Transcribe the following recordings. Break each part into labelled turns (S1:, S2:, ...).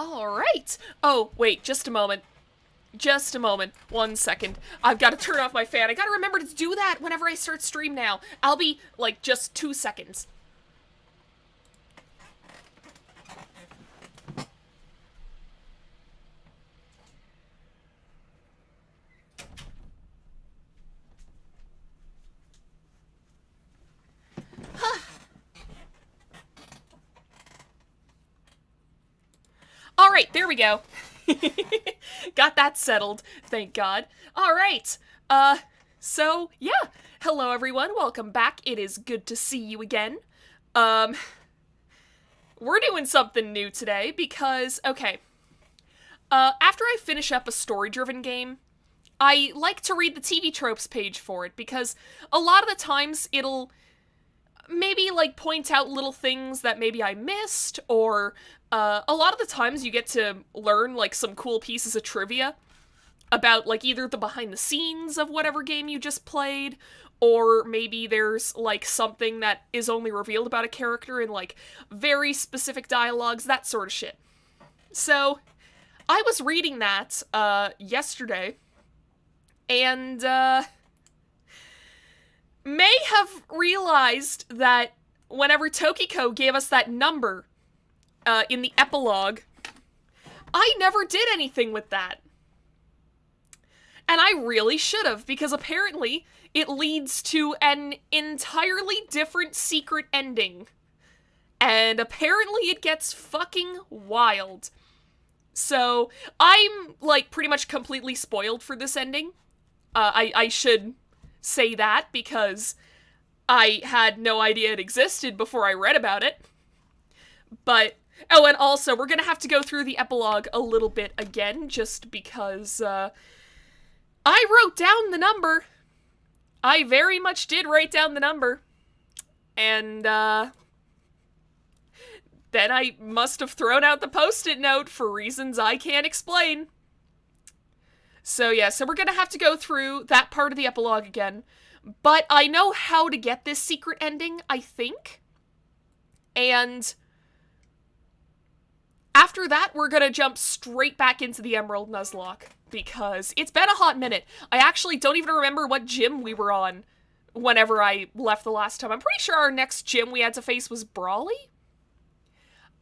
S1: Alright. Oh, wait, just a moment. Just a moment. 1 second. I've got to turn off my fan. I gotta remember to do that whenever I start stream now. I'll be, like, just 2 seconds. Alright, there we go. Got that settled, thank God. Alright, so, yeah. Hello everyone, welcome back. It is good to see you again. We're doing something new today because, okay. After I finish up a story-driven game, I like to read the TV tropes page for it because a lot of the times it'll maybe, like, point out little things that maybe I missed, or, a lot of the times you get to learn, like, some cool pieces of trivia about, like, either the behind-the-scenes of whatever game you just played, or maybe there's, like, something that is only revealed about a character in, like, very specific dialogues, that sort of shit. So, I was reading that, yesterday, and, may have realized that whenever Tokiko gave us that number in the epilogue, I never did anything with that. And I really should have, because apparently it leads to an entirely different secret ending. And apparently it gets fucking wild. So, I'm, like, pretty much completely spoiled for this ending. I should say that because I had no idea it existed before I read about it. But, oh, and also, we're gonna have to go through the epilogue a little bit again, just because, I wrote down the number. I very much did write down the number. And, then I must have thrown out the post-it note for reasons I can't explain. So yeah, so we're gonna have to go through that part of the epilogue again. But I know how to get this secret ending, I think. And after that, we're gonna jump straight back into the Emerald NUZLOCKE, because it's been a hot minute. I actually don't even remember what gym we were on whenever I left the last time. I'm pretty sure our next gym we had to face was Brawly?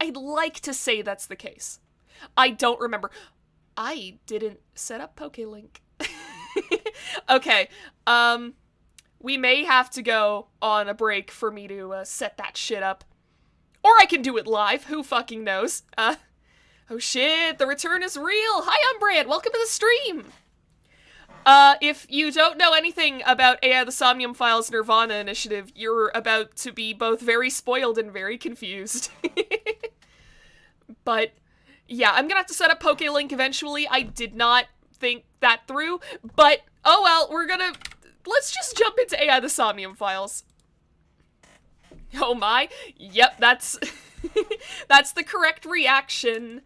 S1: I'd like to say that's the case. I don't remember. I didn't set up PokeLink. Okay, we may have to go on a break for me to set that shit up. Or I can do it live, who fucking knows? Oh shit, the return is real! Hi Umbrand, welcome to the stream! If you don't know anything about AI the Somnium Files Nirvana Initiative, you're about to be both very spoiled and very confused. But yeah, I'm gonna have to set up PokeLink eventually. I did not think that through, but oh well, let's just jump into AI the Somnium Files. Oh my, yep, that's, that's the correct reaction.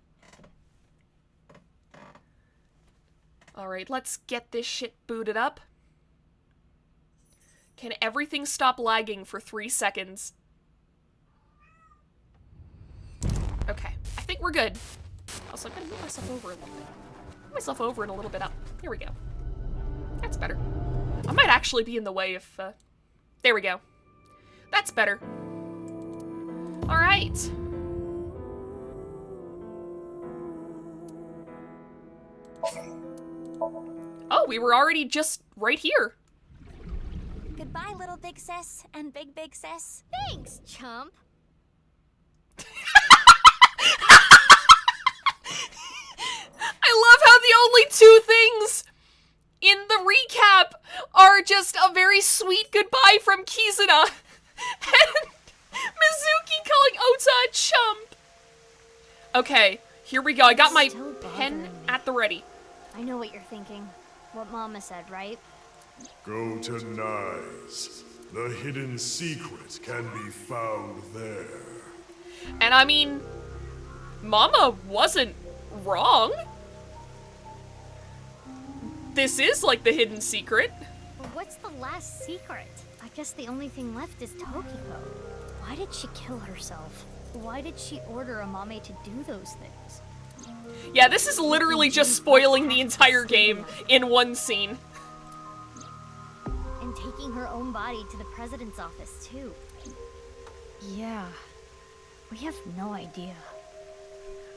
S1: Alright, let's get this shit booted up. Can everything stop lagging for 3 seconds? Okay, I think we're good. Also, I'm gonna move myself over a little bit. Move myself over and a little bit up. Here we go. That's better. I might actually be in the way if, there we go. That's better. Alright. Oh, we were already just right here.
S2: Goodbye, little big sis and big sis. Thanks, chump.
S1: I love how the only 2 things in the recap are just a very sweet goodbye from Kizuna and Mizuki calling Ota a chump. Okay, here we go. I got my pen at the ready.
S2: I know what you're thinking. What Mama said, right?
S3: Go to Nyes. The hidden secret can be found there.
S1: And I mean, Mama wasn't wrong. This is like the hidden secret.
S2: But what's the last secret? I guess the only thing left is Tokiko. Why did she kill herself? Why did she order Amame to do those things?
S1: Yeah, this is literally just spoiling the entire game in one scene.
S2: And taking her own body to the president's office, too.
S4: Yeah. We have no idea.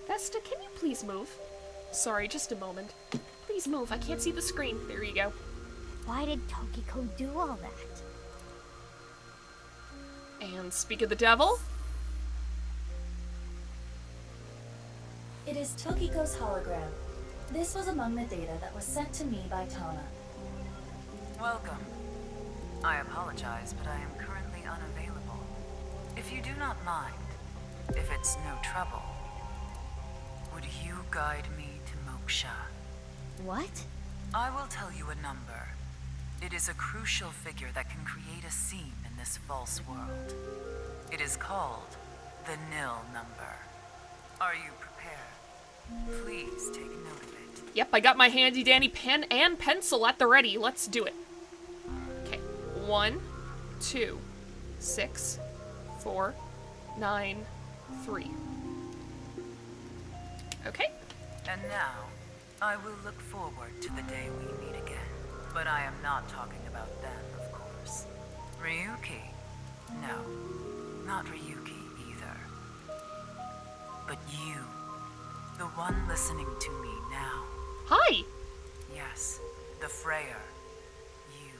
S1: Vesta, can you please move? Sorry, just a moment. Please move, I can't see the screen. There you go.
S2: Why did Tokiko do all that?
S1: And speak of the devil.
S5: It is Tokiko's hologram. This was among the data that was sent to me by Tana.
S6: Welcome. I apologize, but I am currently unavailable. If you do not mind, if it's no trouble, would you guide me to Moksha?
S2: What?
S6: I will tell you a number. It is a crucial figure that can create a scene in this false world. It is called the nil number. Are you prepared? Please take note of it.
S1: Yep, I got my handy dandy pen and pencil at the ready. Let's do it. Okay. 1, 2, 6, 4, 9, 3. Okay.
S6: And now, I will look forward to the day we meet again. But I am not talking about them, of course. Ryuki? No, not Ryuki either. But you, the one listening to me now.
S1: Hi!
S6: Yes, the Freyer. You.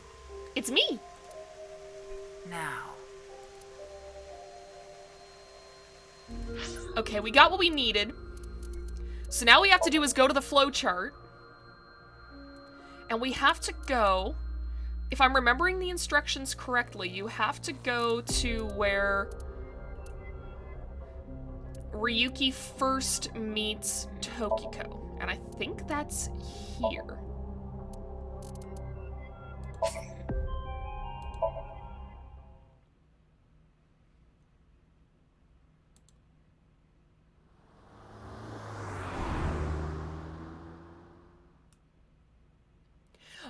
S1: It's me!
S6: Now.
S1: Okay, we got what we needed. So now we have to do is go to the flowchart. And we have to go... If I'm remembering the instructions correctly, you have to go to where Ryuki first meets Tokiko. And I think that's here.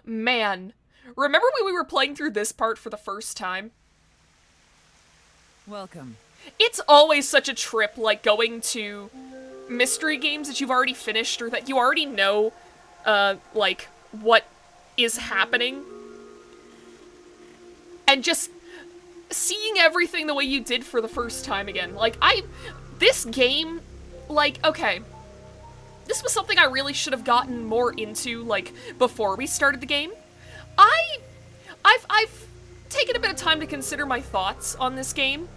S1: Man, remember when we were playing through this part for the first time?
S6: Welcome.
S1: It's always such a trip, like, going to mystery games that you've already finished or that you already know, like, what is happening. And just seeing everything the way you did for the first time again. Like, this game, like, okay. This was something I really should have gotten more into, like, before we started the game. I've taken a bit of time to consider my thoughts on this game.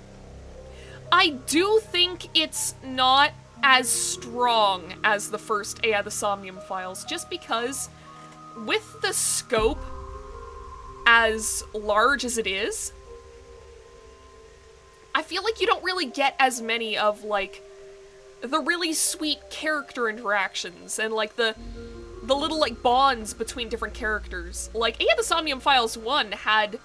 S1: I do think it's not as strong as the first Aya the Somnium Files, just because with the scope as large as it is, I feel like you don't really get as many of, like, the really sweet character interactions and, like, the little, like, bonds between different characters. Like, Aya the Somnium Files 1 had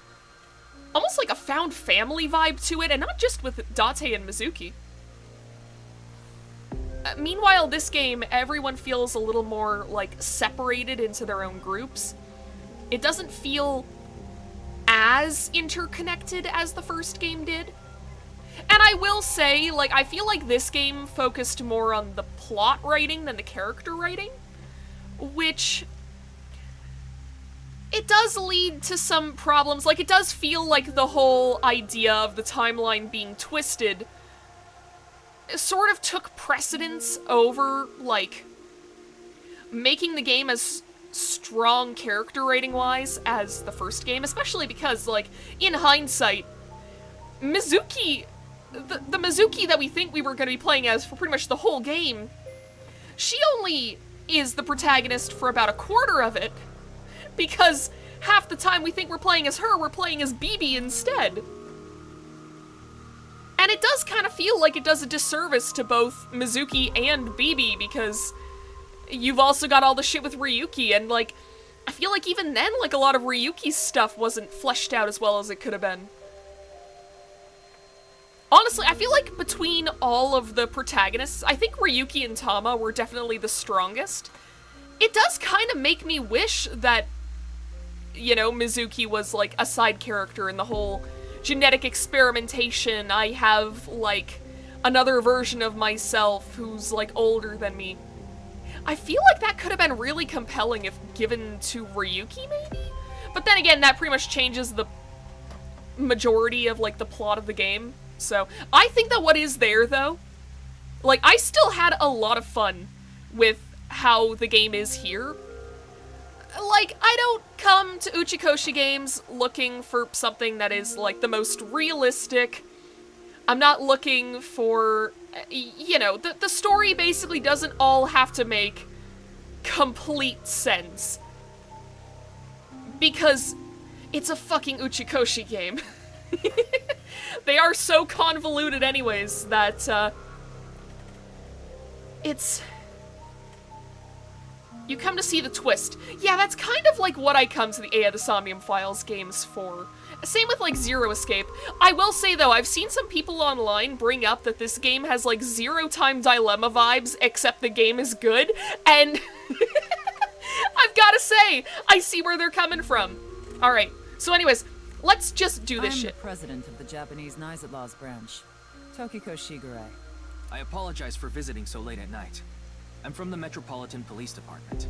S1: almost like a found family vibe to it, and not just with Date and Mizuki. Meanwhile, this game, everyone feels a little more, like, separated into their own groups. It doesn't feel as interconnected as the first game did. And I will say, like, I feel like this game focused more on the plot writing than the character writing, which it does lead to some problems. Like, it does feel like the whole idea of the timeline being twisted sort of took precedence over, like, making the game as strong character rating-wise as the first game, especially because, like, in hindsight, Mizuki, the Mizuki that we think we were going to be playing as for pretty much the whole game, she only is the protagonist for about a quarter of it, because half the time we think we're playing as her, we're playing as Bibi instead. And it does kind of feel like it does a disservice to both Mizuki and Bibi, because you've also got all the shit with Ryuki, and, like, I feel like even then, like, a lot of Ryuki's stuff wasn't fleshed out as well as it could have been. Honestly, I feel like between all of the protagonists, I think Ryuki and Tama were definitely the strongest. It does kind of make me wish that, you know, Mizuki was, like, a side character in the whole genetic experimentation. I have, like, another version of myself who's, like, older than me. I feel like that could have been really compelling if given to Ryuki, maybe? But then again, that pretty much changes the majority of, like, the plot of the game. So, I think that what is there, though, like, I still had a lot of fun with how the game is here. Like, I don't come to Uchikoshi games looking for something that is, like, the most realistic. I'm not looking for, you know, the story basically doesn't all have to make complete sense. Because it's a fucking Uchikoshi game. They are so convoluted anyways that, it's... You come to see the twist. Yeah, that's kind of like what I come to the Aya the Somnium Files games for. Same with, like, Zero Escape. I will say, though, I've seen some people online bring up that this game has, like, Zero Time Dilemma vibes, except the game is good, and I've gotta say, I see where they're coming from. Alright, so anyways, let's just do this shit.
S6: I'm the president of the Japanese NUZLOCKE branch, Tokiko Shigure.
S7: I apologize for visiting so late at night. I'm from the Metropolitan Police Department.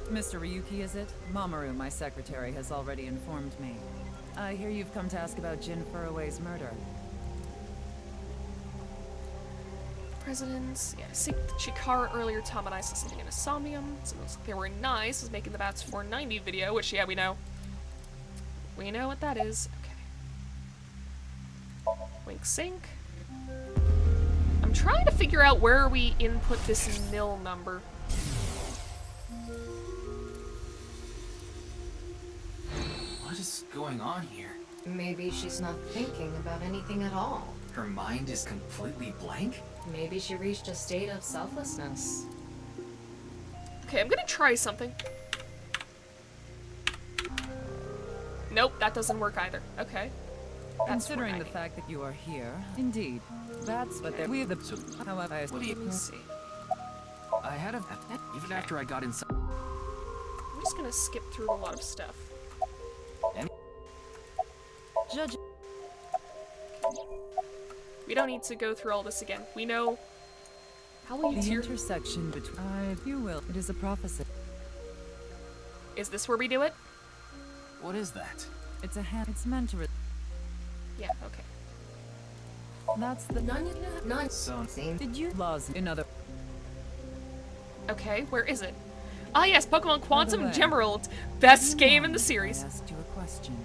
S6: Mr. Ryuki, is it? Mamoru, my secretary, has already informed me. I hear you've come to ask about Jin Furue's murder.
S1: Presidents, yeah, Chikara earlier, Tom and I saw something in a Somnium, so it looks like they were nice, was making the Bats 490 video, which, yeah, we know. We know what that is. Okay. Wink sync. I'm trying to figure out where we input this nil number.
S7: What is going on here?
S8: Maybe she's not thinking about anything at all.
S7: Her mind is completely blank?
S8: Maybe she reached a state of selflessness.
S1: Okay, I'm gonna try something. Nope, that doesn't work either. Okay. That's
S6: Considering the fact that you are here, indeed. That's what we have the...
S7: So,
S6: However, I...
S7: what do you...
S1: Let's see.
S7: I had a... Even after I got inside...
S1: I'm just gonna skip through a lot of stuff.
S6: Judge...
S1: We don't need to go through all this again. We know how will you
S6: The
S1: tear.
S6: intersection between... if you will. It is a prophecy.
S1: Is this where we do it?
S7: What is that?
S6: It's a hand... It's meant to...
S1: Yeah, okay.
S6: That's the...
S8: None.
S7: So...
S8: Same.
S6: Did you... Laws in other...
S1: Okay, where is it? Ah yes, Pokemon Quantum
S6: way.
S1: Gemerald. Best game in the series.
S6: I asked you a question.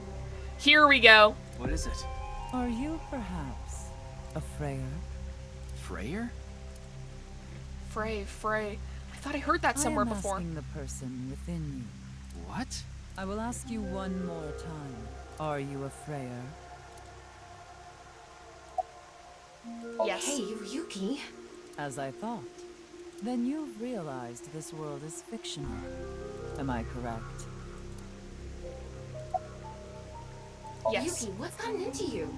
S1: Here we go.
S7: What is it?
S6: Are you perhaps a Freyer?
S7: Freyer?
S1: Frey. I thought I heard that somewhere
S6: I am
S1: before.
S6: asking the person within you.
S7: What?
S6: I will ask you one more time. Are you a Freyer?
S1: Yes.
S8: Hey, Ryuki.
S6: As I thought. Then you've realized this world is fictional. Am I correct?
S1: Yes.
S8: Ryuki, what's gotten into you?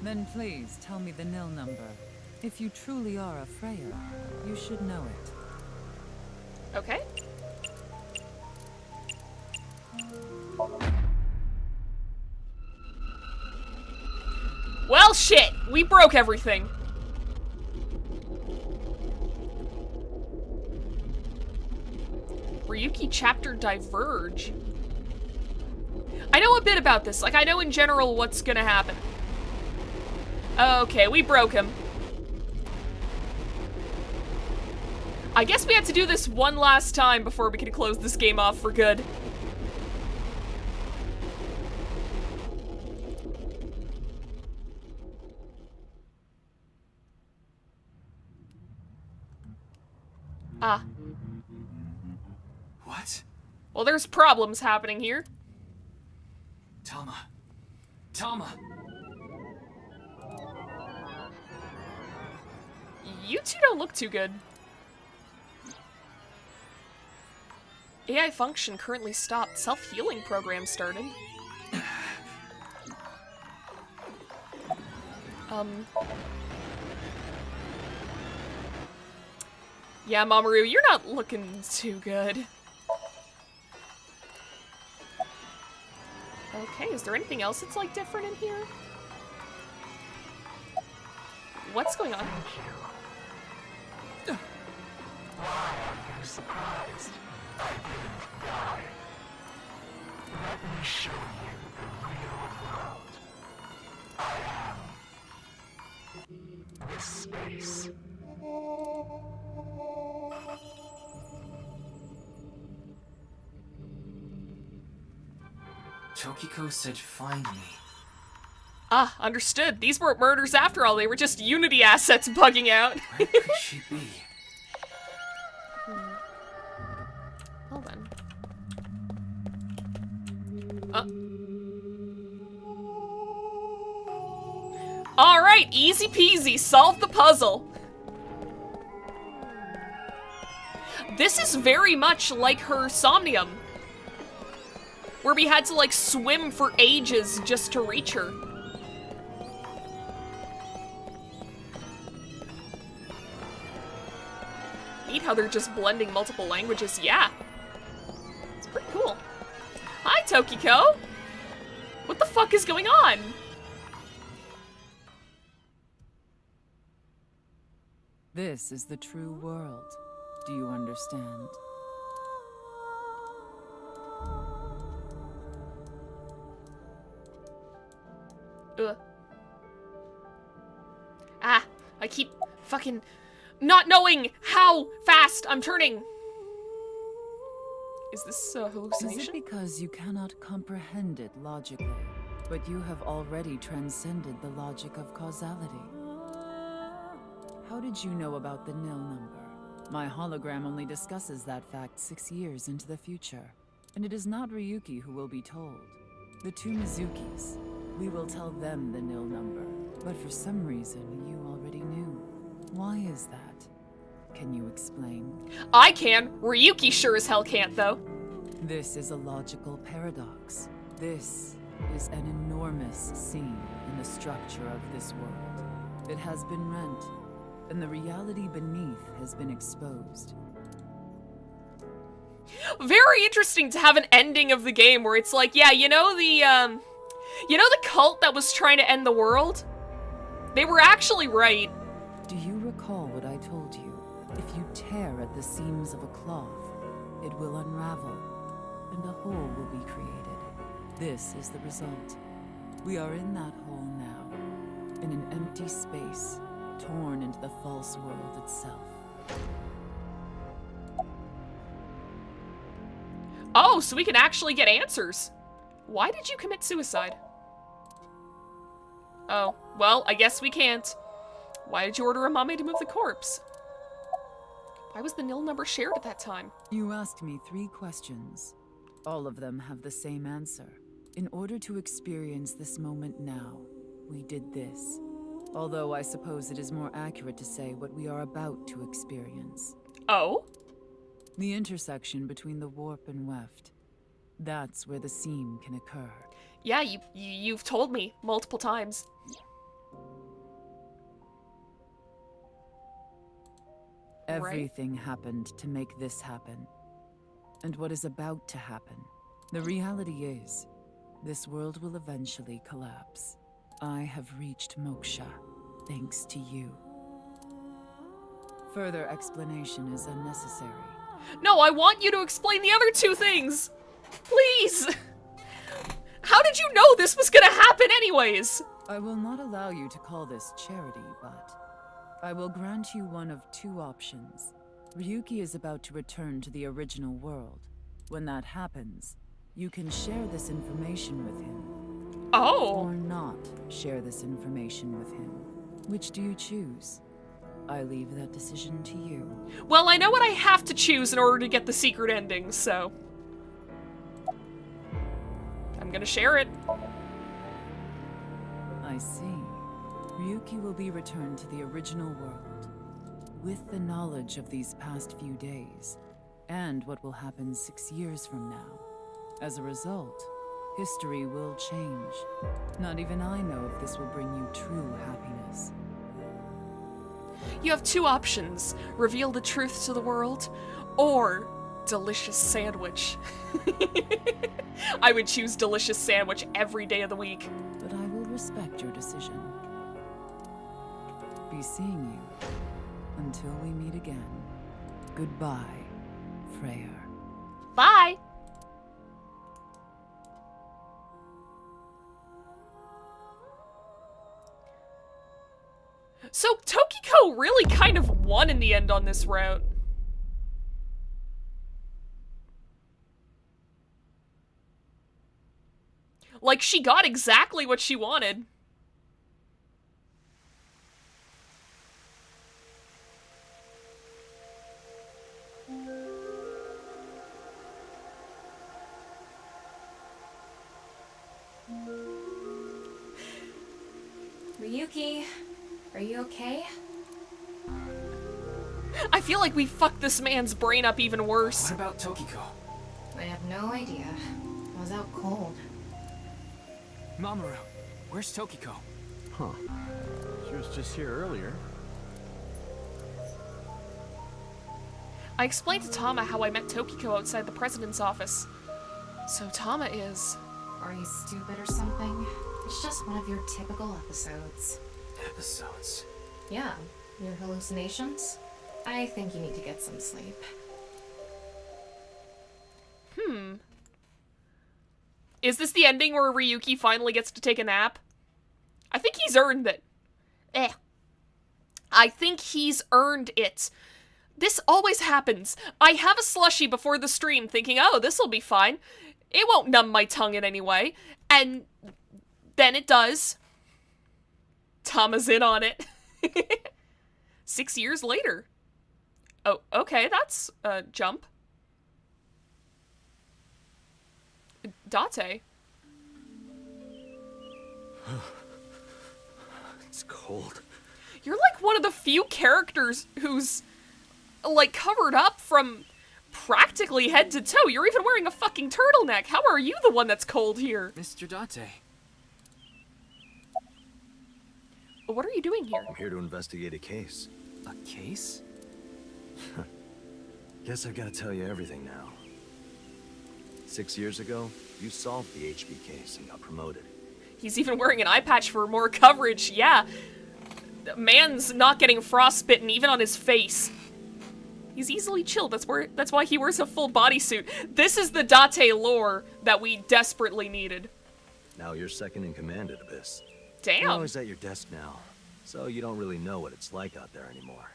S6: Then please tell me the nil number. If you truly are a Freyer, you should know it.
S1: Okay. Well, shit! We broke everything. Ryuki chapter diverge. I know a bit about this. Like, I know in general what's gonna happen. Okay, we broke him. I guess we had to do this one last time before we could close this game off for good. Ah.
S7: What?
S1: Well, there's problems happening here.
S7: Tama. Tama!
S1: You two don't look too good. AI function currently stopped. Self-healing program started. Yeah, Mamoru, you're not looking too good. Okay, is there anything else that's, like, different in here? What's going on?
S3: surprised. I didn't die. Let me show you the real world. I am this space.
S7: Tokiko said find me.
S1: Ah, understood. These weren't murders after all. They were just Unity assets bugging out.
S7: Where could she be?
S1: Well then. Alright, easy peasy. Solve the puzzle. This is very much like her Somnium, where we had to, like, swim for ages just to reach her. Neat how they're just blending multiple languages. Yeah. It's pretty cool. Hi, Tokiko! What the fuck is going on?
S9: This is the true world. Do you understand?
S1: Ah, I keep fucking not knowing how fast I'm turning. Is this a hallucination?
S9: Is it because you cannot comprehend it logically, but you have already transcended the logic of causality? How did you know about the nil number? My hologram only discusses that fact 6 years into the future, and it is not Ryuki who will be told. The two Mizukis. We will tell them the nil number, but for some reason you already knew. Why is that? Can you explain?
S1: I can. Ryuki sure as hell can't, though.
S9: This is a logical paradox. This is an enormous seam in the structure of this world. It has been rent, and the reality beneath has been exposed.
S1: Very interesting to have an ending of the game where it's like, yeah, you know the cult that was trying to end the world? They were actually right.
S9: Do you recall what I told you? If you tear at the seams of a cloth, it will unravel, and a hole will be created. This is the result. We are in that hole now, in an empty space, torn into the false world itself.
S1: Oh, so we can actually get answers. Why did you commit suicide? Oh, well, I guess we can't. Why did you order a mommy to move the corpse? Why was the nil number shared at that time?
S9: You asked me 3 questions. All of them have the same answer. In order to experience this moment now, we did this. Although I suppose it is more accurate to say what we are about to experience.
S1: Oh?
S9: The intersection between the warp and weft. That's where the seam can occur.
S1: Yeah, you've told me multiple times.
S9: Everything happened to make this happen. And what is about to happen. The reality is, this world will eventually collapse. I have reached moksha, thanks to you. Further explanation is unnecessary.
S1: No, I want you to explain the other 2 things! Please! How did you know this was gonna happen anyways?
S9: I will not allow you to call this charity, but I will grant you one of 2 options. Ryuki is about to return to the original world. When that happens, you can share this information with him.
S1: Oh!
S9: Or not share this information with him. Which do you choose? I leave that decision to you.
S1: Well, I know what I have to choose in order to get the secret ending, so... I'm gonna share it.
S9: I see. Ryuki will be returned to the original world, with the knowledge of these past few days, and what will happen 6 years from now. As a result, history will change. Not even I know if this will bring you true happiness.
S1: You have 2 options. Reveal the truth to the world, or delicious sandwich. I would choose delicious sandwich every day of the week.
S9: But I will respect your decision. Be seeing you until we meet again. Goodbye, Freyr.
S1: Bye! So, Tokiko really kind of won in the end on this route. Like, she got exactly what she wanted.
S8: Ryuki, are you okay?
S1: I feel like we fucked this man's brain up even worse.
S7: What about Tokiko?
S8: I have no idea. I was out cold.
S7: Mamoru, where's Tokiko?
S10: Huh. She was just here earlier.
S1: I explained to Tama how I met Tokiko outside the president's office. So Tama is...
S8: Are you stupid or something? It's just one of your typical episodes.
S7: Episodes.
S8: Yeah, your hallucinations? I think you need to get some sleep.
S1: Is this the ending where Ryuki finally gets to take a nap? I think he's earned it. I think he's earned it. This always happens. I have a slushie before the stream thinking, oh, this'll be fine. It won't numb my tongue in any way. And then it does. Tama's in on it. 6 years later. Oh, okay, that's a jump. Date.
S10: It's cold.
S1: You're like one of the few characters who's, like, covered up from practically head to toe. You're even wearing a fucking turtleneck. How are you the one that's cold here?
S7: Mr. Date.
S1: What are you doing here?
S10: I'm here to investigate a case.
S7: A case?
S10: Guess I've got to tell you everything now. 6 years ago, you solved the HB case and got promoted.
S1: He's even wearing an eye patch for more coverage. Yeah. The man's not getting frostbitten even on his face. He's easily chilled. That's why he wears a full bodysuit. This is the Date lore that we desperately needed.
S10: Now you're second in command at Abyss.
S1: Damn.
S10: You're always at your desk now, so you don't really know what it's like out there anymore.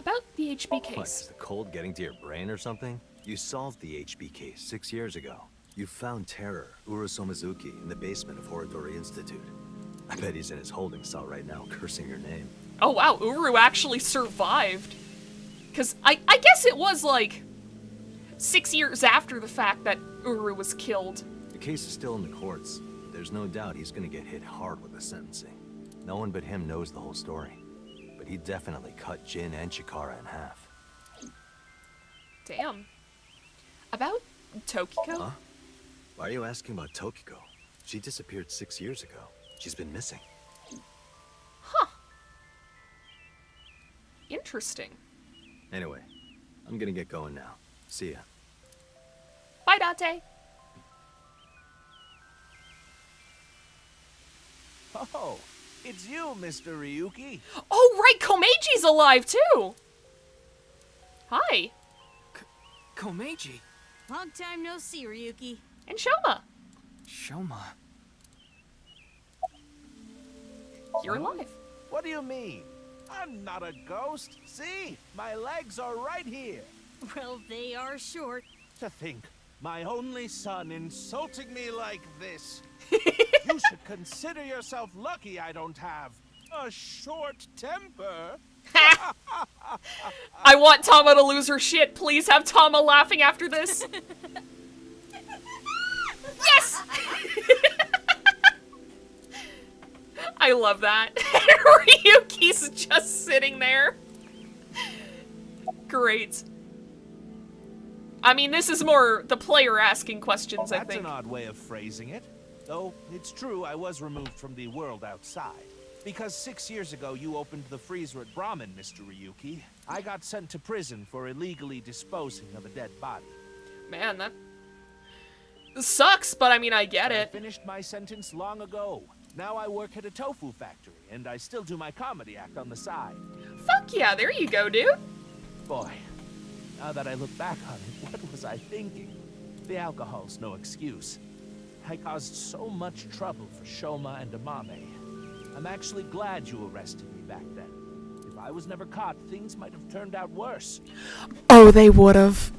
S1: About the HB
S10: What,
S1: case.
S10: is the cold getting to your brain or something? You solved the HB case 6 years ago. You found Terror, Uru Somizuki, in the basement of Horodori Institute. I bet he's in his holding cell right now, cursing your name.
S1: Oh wow, Uru actually survived. Because I guess it was like 6 years after the fact that Uru was killed.
S10: The case is still in the courts. There's no doubt he's gonna get hit hard with the sentencing. No one but him knows the whole story. But he definitely cut Jin and Chikara in half.
S1: Damn. About Tokiko?
S10: Huh? Why are you asking about Tokiko? She disappeared 6 years ago. She's been missing.
S1: Huh. Interesting.
S10: Anyway, I'm gonna get going now. See ya.
S1: Bye, Date.
S11: Oh, it's you, Mr. Ryuki.
S1: Oh, right, Komeji's alive, too! Hi.
S7: Komeiji.
S12: Long time no see, Ryuki.
S1: And Shoma.
S7: Shoma.
S1: You're alive.
S11: What do you mean? I'm not a ghost. See, my legs are right here.
S12: Well, they are short.
S11: To think, my only son insulting me like this. You should consider yourself lucky I don't have a short temper.
S1: I want Tama to lose her shit. Please have Tama laughing after this. Yes! I love that. Ryuki's just sitting there. Great. I mean, this is more the player asking questions, I think.
S11: That's an odd way of phrasing it. Though, it's true I was removed from the world outside. Because 6 years ago you opened the freezer at Brahmin, Mr. Ryuki. I got sent to prison for illegally disposing of a dead body.
S1: Man, that sucks, but I mean, I get
S11: I
S1: it.
S11: finished my sentence long ago. Now I work at a tofu factory, and I still do my comedy act on the side.
S1: Fuck yeah, there you go, dude.
S11: Boy, now that I look back on it, what was I thinking? The alcohol's no excuse. I caused so much trouble for Shoma and Amame. I'm actually glad you arrested me back then. If I was never caught, things might have turned out worse.
S1: Oh, they would've.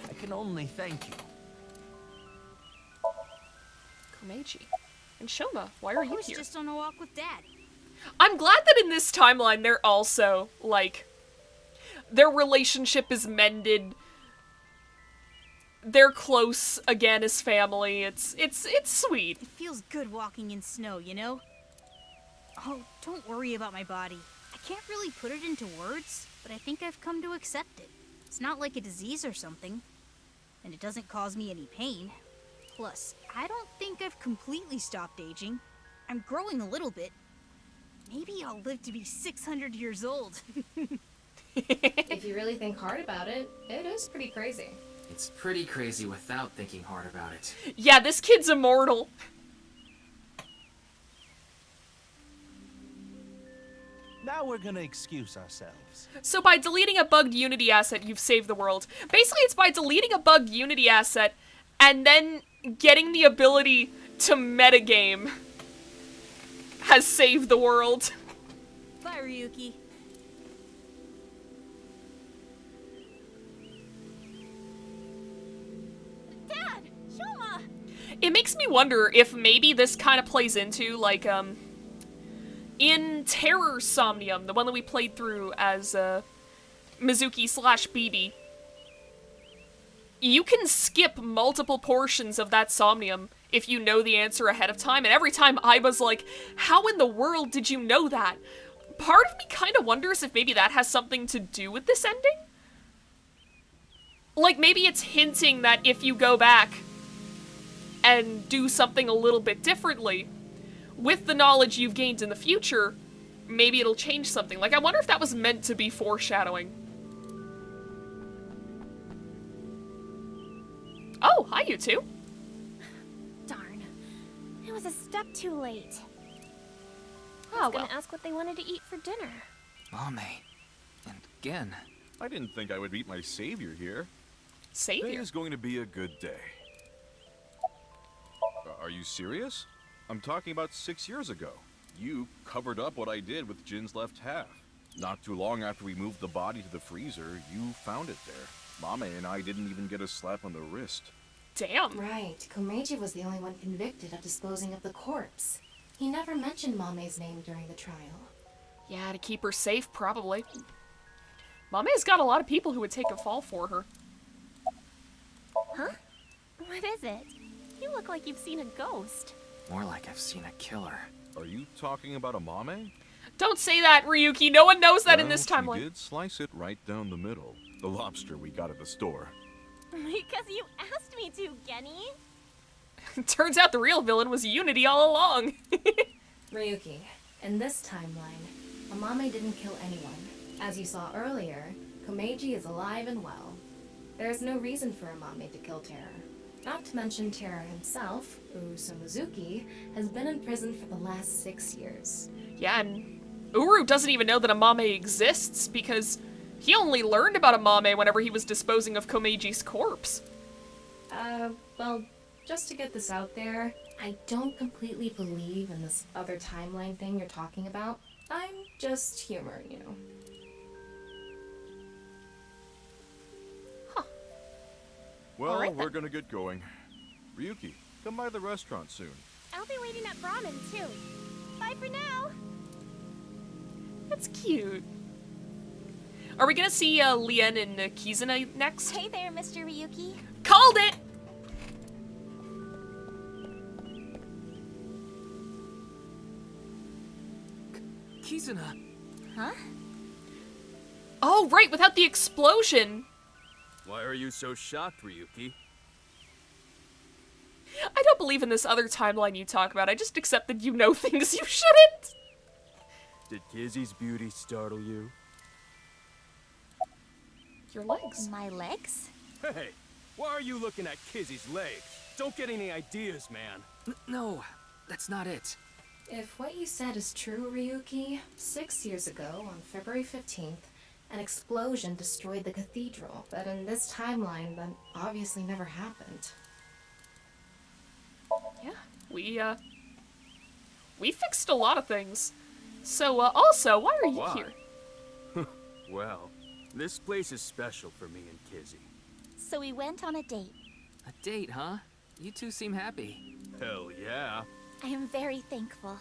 S11: I can only thank you.
S1: Komeiji. And Shoma, why are you
S12: I was
S1: here?
S12: just on a walk with Dad.
S1: I'm glad that in this timeline they're also, like, their relationship is mended. They're close again as family. It's sweet.
S12: It feels good walking in snow, you know? Oh, don't worry about my body. I can't really put it into words, but I think I've come to accept it. It's not like a disease or something, and it doesn't cause me any pain. Plus, I don't think I've completely stopped aging. I'm growing a little bit. Maybe I'll live to be 600 years old.
S8: If you really think hard about it, it is pretty crazy.
S7: It's pretty crazy without thinking hard about it.
S1: Yeah, this kid's immortal.
S11: Now we're gonna excuse ourselves.
S1: So by deleting a bugged Unity asset, you've saved the world. Basically, it's by deleting a bugged Unity asset and then getting the ability to metagame has saved the world.
S12: Bye, Ryuki.
S2: Dad! Shoma!
S1: It makes me wonder if maybe this kind of plays into, like, in Terror Somnium, the one that we played through as, Mizuki/BB, you can skip multiple portions of that Somnium if you know the answer ahead of time, and every time Aiba's like, how in the world did you know that? Part of me kind of wonders if maybe that has something to do with this ending? Like, maybe it's hinting that if you go back and do something a little bit differently, with the knowledge you've gained in the future, maybe it'll change something. Like, I wonder if that was meant to be foreshadowing. Oh, hi, you two.
S2: Darn. I was a step too late.
S1: Oh,
S2: I was gonna ask what they wanted to eat for dinner.
S7: Mame. And again.
S13: I didn't think I would meet my savior here.
S1: Savior?
S13: Today is going to be a good day. Are you serious? I'm talking about 6 years ago. You covered up what I did with Jin's left half. Not too long after we moved the body to the freezer, you found it there. Mame and I didn't even get a slap on the wrist.
S1: Damn.
S8: Right. Komeiji was the only one convicted of disposing of the corpse. He never mentioned Mame's name during the trial.
S1: Yeah, to keep her safe, probably. Mame's got a lot of people who would take a fall for her.
S2: Huh? What is it? You look like you've seen a ghost.
S7: More like I've seen a killer.
S13: Are you talking about a Mame?
S1: Don't say that, Ryuki. No one knows that in this
S13: She
S1: timeline.
S13: did slice it right down the middle. The lobster we got at the store.
S2: Because you asked me to, Genny.
S1: Turns out the real villain was Unity all along.
S8: Ryuki, in this timeline, Amame didn't kill anyone. As you saw earlier, Komeiji is alive and well. There is no reason for Amame to kill Terror. Not to mention Terror himself, Urusomizuki, has been in prison for the last 6 years.
S1: Yeah, and Uru doesn't even know that Amame exists because he only learned about Amame whenever he was disposing of Komeiji's corpse.
S8: Well, just to get this out there, I don't completely believe in this other timeline thing you're talking about. I'm just humoring you.
S13: Well,
S2: All right,
S13: we're
S2: then.
S13: gonna get going. Ryuki, come by the restaurant soon.
S2: I'll be waiting at Brahmin, too. Bye for now.
S1: That's cute. Are we gonna see Lien and Kizuna next?
S2: Hey there, Mr. Ryuki.
S1: Called it!
S7: Kizuna.
S2: Huh?
S1: Oh, right, without the explosion.
S14: Why are you so shocked, Ryuki?
S1: I don't believe in this other timeline you talk about. I just accept that you know things you shouldn't.
S14: Did Kizzy's beauty startle you?
S1: Your legs.
S2: My legs?
S14: Hey, why are you looking at Kizzy's legs? Don't get any ideas, man.
S7: No, that's not it.
S8: If what you said is true, Ryuki, 6 years ago, on February 15th, an explosion destroyed the cathedral, but in this timeline, that obviously never happened.
S1: Yeah, we fixed a lot of things. So, also, why are you here?
S14: Well, this place is special for me and Kizzy.
S2: So we went on a date.
S7: A date, huh? You two seem happy.
S14: Hell yeah.
S2: I am very thankful.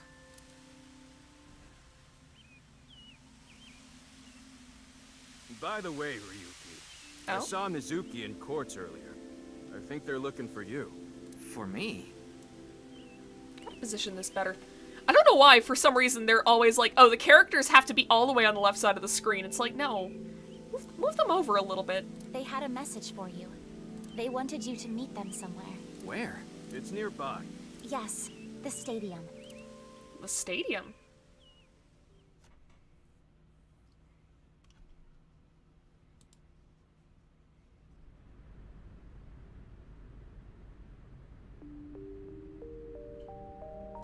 S14: By the way, Ryuki,
S1: Oh?
S14: I saw Mizuki in courts earlier. I think they're looking for you.
S7: For me?
S1: Gotta position this better. I don't know why, for some reason, they're always like, oh, the characters have to be all the way on the left side of the screen. It's like, no. Move them over a little bit.
S2: They had a message for you. They wanted you to meet them somewhere.
S7: Where?
S14: It's nearby.
S2: Yes, the stadium.
S1: The stadium?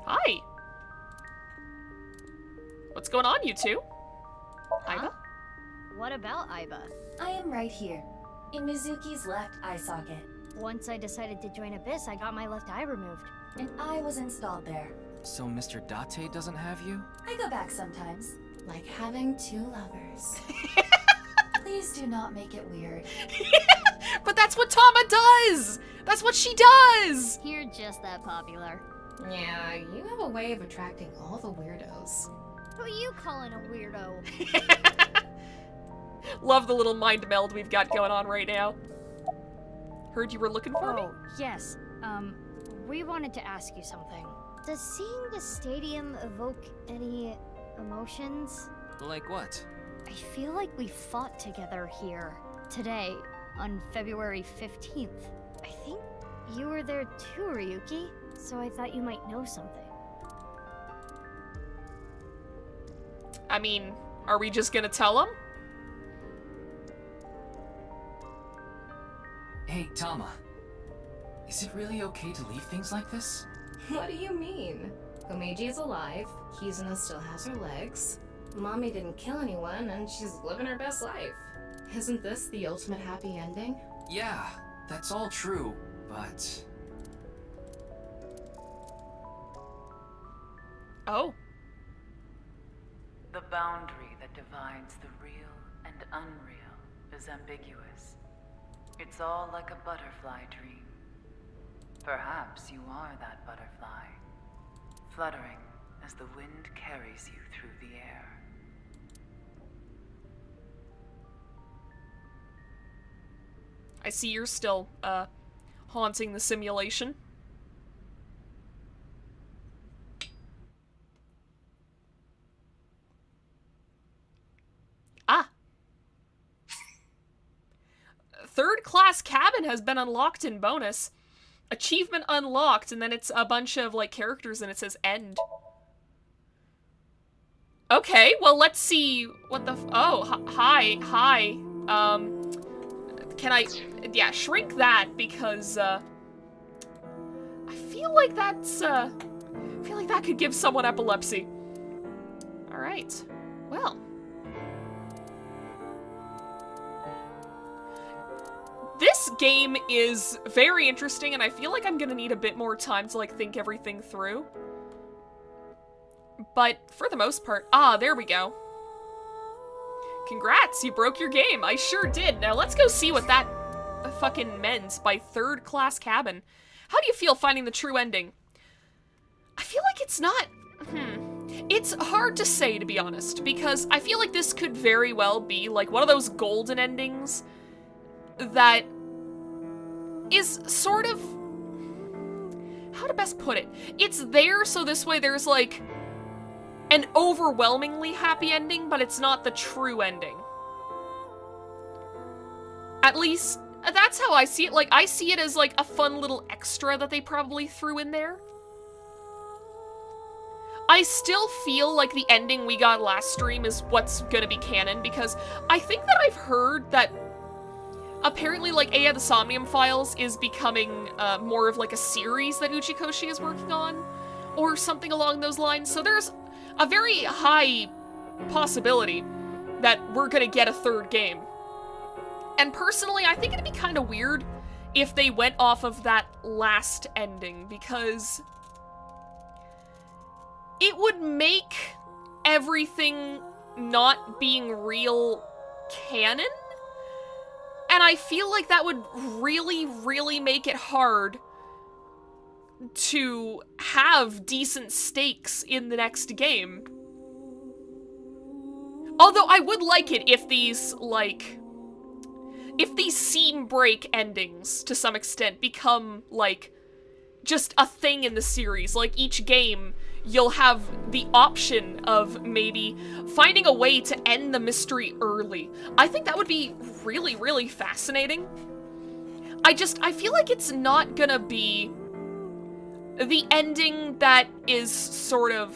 S1: Hi. What's going on, you two? Aiba?
S4: What about Aiba?
S5: I am right here, in Mizuki's left eye socket.
S4: Once I decided to join Abyss, I got my left eye removed.
S5: And I was installed there.
S7: So Mr. Date doesn't have you?
S5: I go back sometimes.
S8: Like having two lovers.
S5: Please do not make it weird.
S1: But that's what Tama does! That's what she does!
S4: You're just that popular.
S8: Yeah, you have a way of attracting all the weirdos.
S4: Who are you calling a weirdo?
S1: Love the little mind meld we've got going on right now. Heard you were looking for me?
S4: Oh, yes. We wanted to ask you something. Does seeing the stadium evoke any emotions?
S7: Like what?
S4: I feel like we fought together here today on February 15th. I think you were there too, Ryuki, so I thought you might know something.
S1: I mean, are we just gonna tell him?
S7: Hey, Tama. Is it really okay to leave things like this?
S8: What do you mean? Komeiji is alive, Kizuna still has her legs, Mommy didn't kill anyone, and she's living her best life. Isn't this the ultimate happy ending?
S7: Yeah, that's all true, but...
S1: Oh.
S6: The boundary that divides the real and unreal is ambiguous. It's all like a butterfly dream. Perhaps you are that butterfly, fluttering as the wind carries you through the air.
S1: I see you're still, haunting the simulation. Ah! Third class cabin has been unlocked in bonus. Achievement unlocked, and then it's a bunch of, like, characters, and it says end. Okay, well, let's see what the oh, hi. Can I, yeah, shrink that, because, I feel like that's, I feel like that could give someone epilepsy. Alright, well. This game is very interesting, and I feel like I'm gonna need a bit more time to, like, think everything through. But, for the most part... Ah, there we go. Congrats, you broke your game. I sure did. Now, let's go see what that fucking meant by third class cabin. How do you feel finding the true ending? I feel like it's not... It's hard to say, to be honest, because I feel like this could very well be, like, one of those golden endings that is sort of... How to best put it? It's there so this way there's, like, an overwhelmingly happy ending, but it's not the true ending. At least, that's how I see it. Like, I see it as, like, a fun little extra that they probably threw in there. I still feel like the ending we got last stream is what's gonna be canon, because I think that I've heard that apparently, like, Aya the Somnium Files is becoming more of, like, a series that Uchikoshi is working on, or something along those lines. So there's a very high possibility that we're gonna get a third game. And personally, I think it'd be kind of weird if they went off of that last ending, because it would make everything not being real canon. And I feel like that would really, really make it hard to have decent stakes in the next game. Although I would like it if these, like, if these scene break endings, to some extent, become, like, just a thing in the series. Like, each game, you'll have the option of maybe finding a way to end the mystery early. I think that would be really, really fascinating. I feel like it's not gonna be the ending that is sort of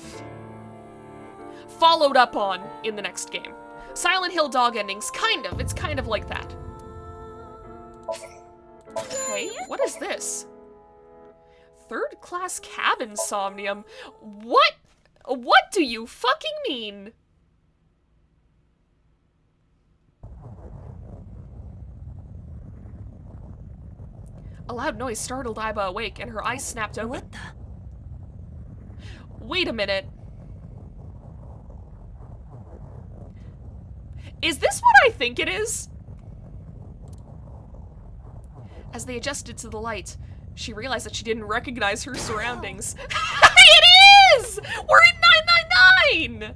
S1: followed up on in the next game. Silent Hill dog endings, kind of. It's kind of like that. Okay, what is this? Third class cabin somnium. What? What do you fucking mean? A loud noise startled Iba awake, and her eyes snapped open.
S5: What the?
S1: Wait a minute. Is this what I think it is? As they adjusted to the light, she realized that she didn't recognize her surroundings. It is! We're in 999!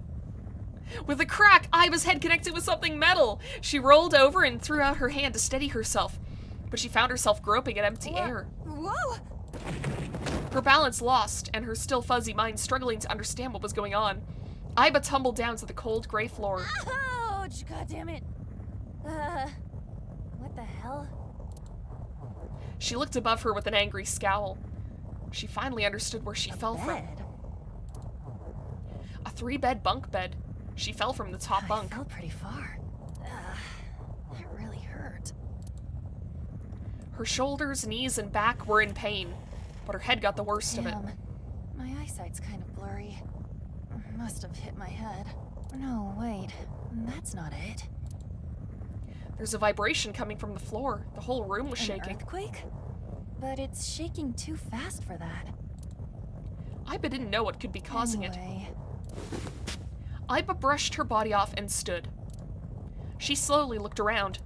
S1: With a crack, Iba's head connected with something metal. She rolled over and threw out her hand to steady herself, but she found herself groping at empty air.
S2: Whoa!
S1: Her balance lost, and her still fuzzy mind struggling to understand what was going on. Iba tumbled down to the cold gray floor.
S2: Ouch! God damn it! What the hell?
S1: She looked above her with an angry scowl. She finally understood where she fell from. A 3-bed bunk bed. She fell from the top bunk.
S5: I fell pretty far. That really hurt.
S1: Her shoulders, knees, and back were in pain, but her head got the worst of it.
S5: My eyesight's kind of blurry. Must have hit my head. No, wait. That's not it.
S1: There's a vibration coming from the floor. The whole room was shaking.
S5: An earthquake? But it's shaking too fast for that.
S1: Iba didn't know what could be causing it. Iba brushed her body off and stood. She slowly looked around.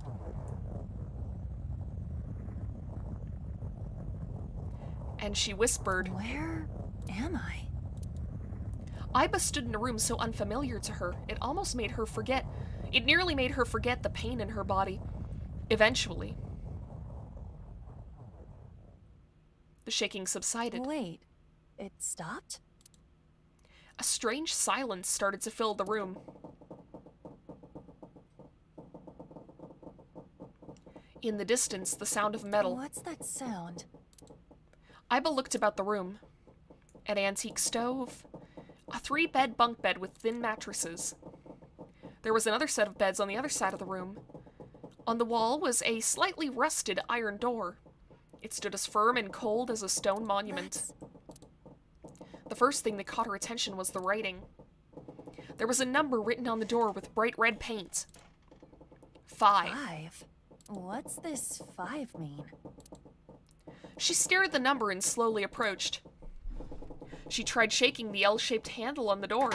S1: And she whispered,
S5: "Where am I?"
S1: Iba stood in a room so unfamiliar to her, it almost made her forget. It nearly made her forget the pain in her body. Eventually, the shaking subsided.
S5: Wait, it stopped?
S1: A strange silence started to fill the room. In the distance, the sound of metal.
S5: What's that sound?
S1: Iba looked about the room. An antique stove, a 3-bed bunk bed with thin mattresses. There was another set of beds on the other side of the room. On the wall was a slightly rusted iron door. It stood as firm and cold as a stone monument. The first thing that caught her attention was the writing. There was a number written on the door with bright red paint. 5.
S5: 5? What's this 5 mean?
S1: She stared at the number and slowly approached. She tried shaking the L-shaped handle on the door.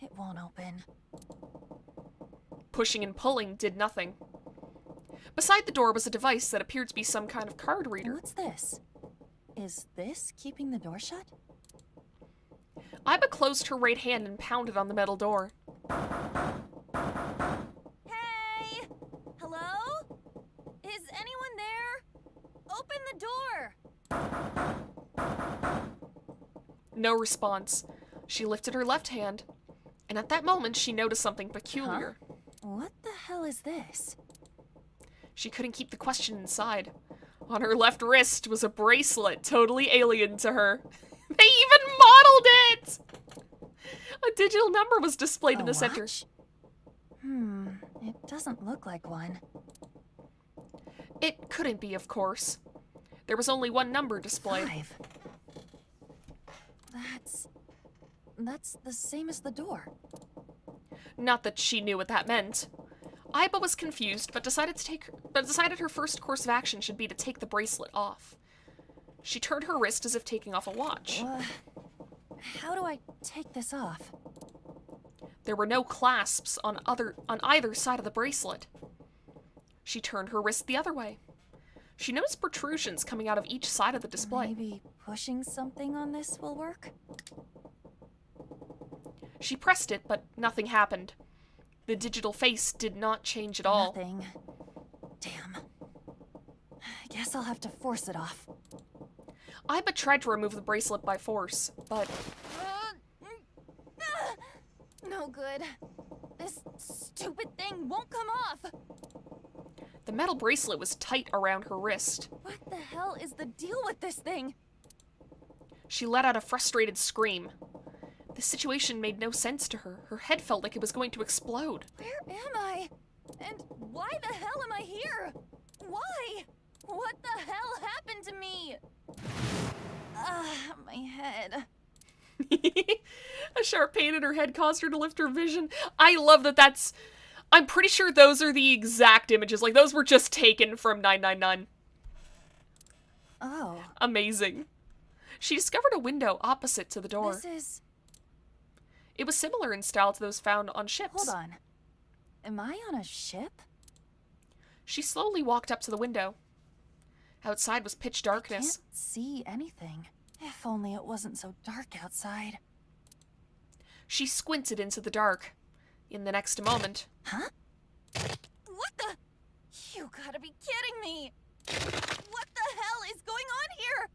S5: It won't open.
S1: Pushing and pulling did nothing. Beside the door was a device that appeared to be some kind of card reader.
S5: What's this? Is this keeping the door shut?
S1: Iba closed her right hand and pounded on the metal door.
S2: Hey! Hello? Is anyone there? Open the door!
S1: No response. She lifted her left hand, and at that moment she noticed something peculiar.
S5: Huh? What the hell is this?
S1: She couldn't keep the question inside. On her left wrist was a bracelet totally alien to her. They even modeled it! A digital number was displayed in the center.
S5: It doesn't look like one.
S1: It couldn't be, of course. There was only one number displayed.
S5: 5.
S15: That's the same as the door.
S1: Not that she knew what that meant. Aiba was confused, but decided her first course of action should be to take the bracelet off. She turned her wrist as if taking off a watch.
S15: How do I take this off?
S1: There were no clasps on either side of the bracelet. She turned her wrist the other way. She noticed protrusions coming out of each side of the display.
S15: Maybe pushing something on this will work?
S1: She pressed it, but nothing happened. The digital face did not change at all.
S15: Nothing. Damn. I guess I'll have to force it off.
S1: Aiba tried to remove the bracelet by force, but...
S15: No good. This stupid thing won't come off!
S1: The metal bracelet was tight around her wrist.
S15: What the hell is the deal with this thing?
S1: She let out a frustrated scream. The situation made no sense to her. Her head felt like it was going to explode.
S15: Where am I? And why the hell am I here? Why? What the hell happened to me? My head.
S1: A sharp pain in her head caused her to lift her vision. I love that that's... I'm pretty sure those are the exact images. Like, those were just taken from 999.
S15: Oh.
S1: Amazing. She discovered a window opposite to the door.
S15: This is...
S1: It was similar in style to those found on ships.
S15: Hold on. Am I on a ship?
S1: She slowly walked up to the window. Outside was pitch darkness.
S15: I can't see anything. If only it wasn't so dark outside.
S1: She squinted into the dark. In the next moment...
S15: Huh? What the... You gotta be kidding me! What the hell is going on here?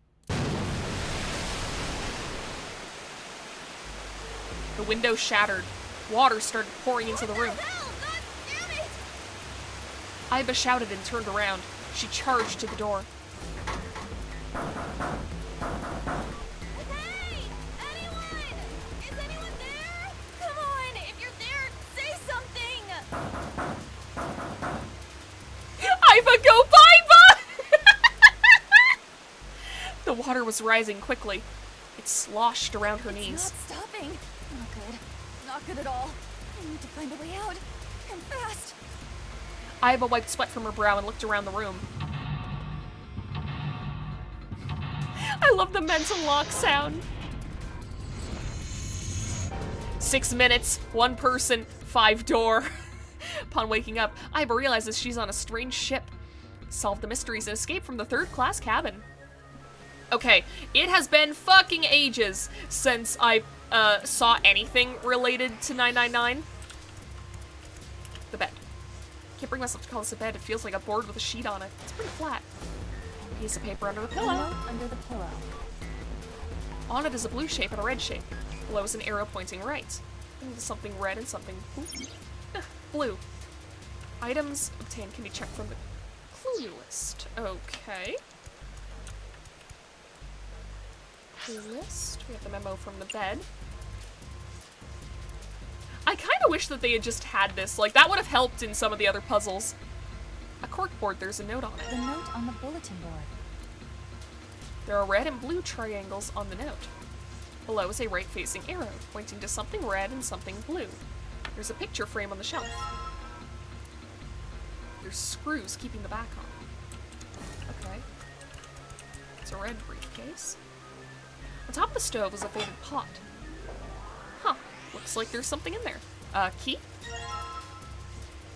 S1: The window shattered. Water started pouring into the room.
S15: Hell? God damn it!
S1: Aiba shouted and turned around. She charged to the door.
S15: Hey! Anyone? Is anyone there? Come on! If you're there, say something!
S1: Aiba, go Aiba! The water was rising quickly. It sloshed around her knees.
S15: It's not stopping. Not good. Not good at all. I need to find a way out. And fast.
S1: Aiba wiped sweat from her brow and looked around the room. I love the mental lock sound. 6 minutes, 1 person, 5 door. Upon waking up, Aiba realizes she's on a strange ship. Solve the mysteries and escape from the third-class cabin. Okay, it has been fucking ages since I saw anything related to 999. The bed. Can't bring myself to call this a bed. It feels like a board with a sheet on it. It's pretty flat. Piece of paper under the pillow.
S15: Note under the pillow.
S1: On it is a blue shape and a red shape. Below is an arrow pointing right. And something red and something blue. Items obtained can be checked from the clue list. Okay. Clue list. We have the memo from the bed. I kind of wish that they had just had this. Like, that would have helped in some of the other puzzles. A corkboard, there's a note on it.
S15: The note on the bulletin board.
S1: There are red and blue triangles on the note. Below is a right-facing arrow, pointing to something red and something blue. There's a picture frame on the shelf. There's screws keeping the back on. Okay. It's a red briefcase. On top of the stove is a faded pot. Huh. Looks like there's something in there. Key?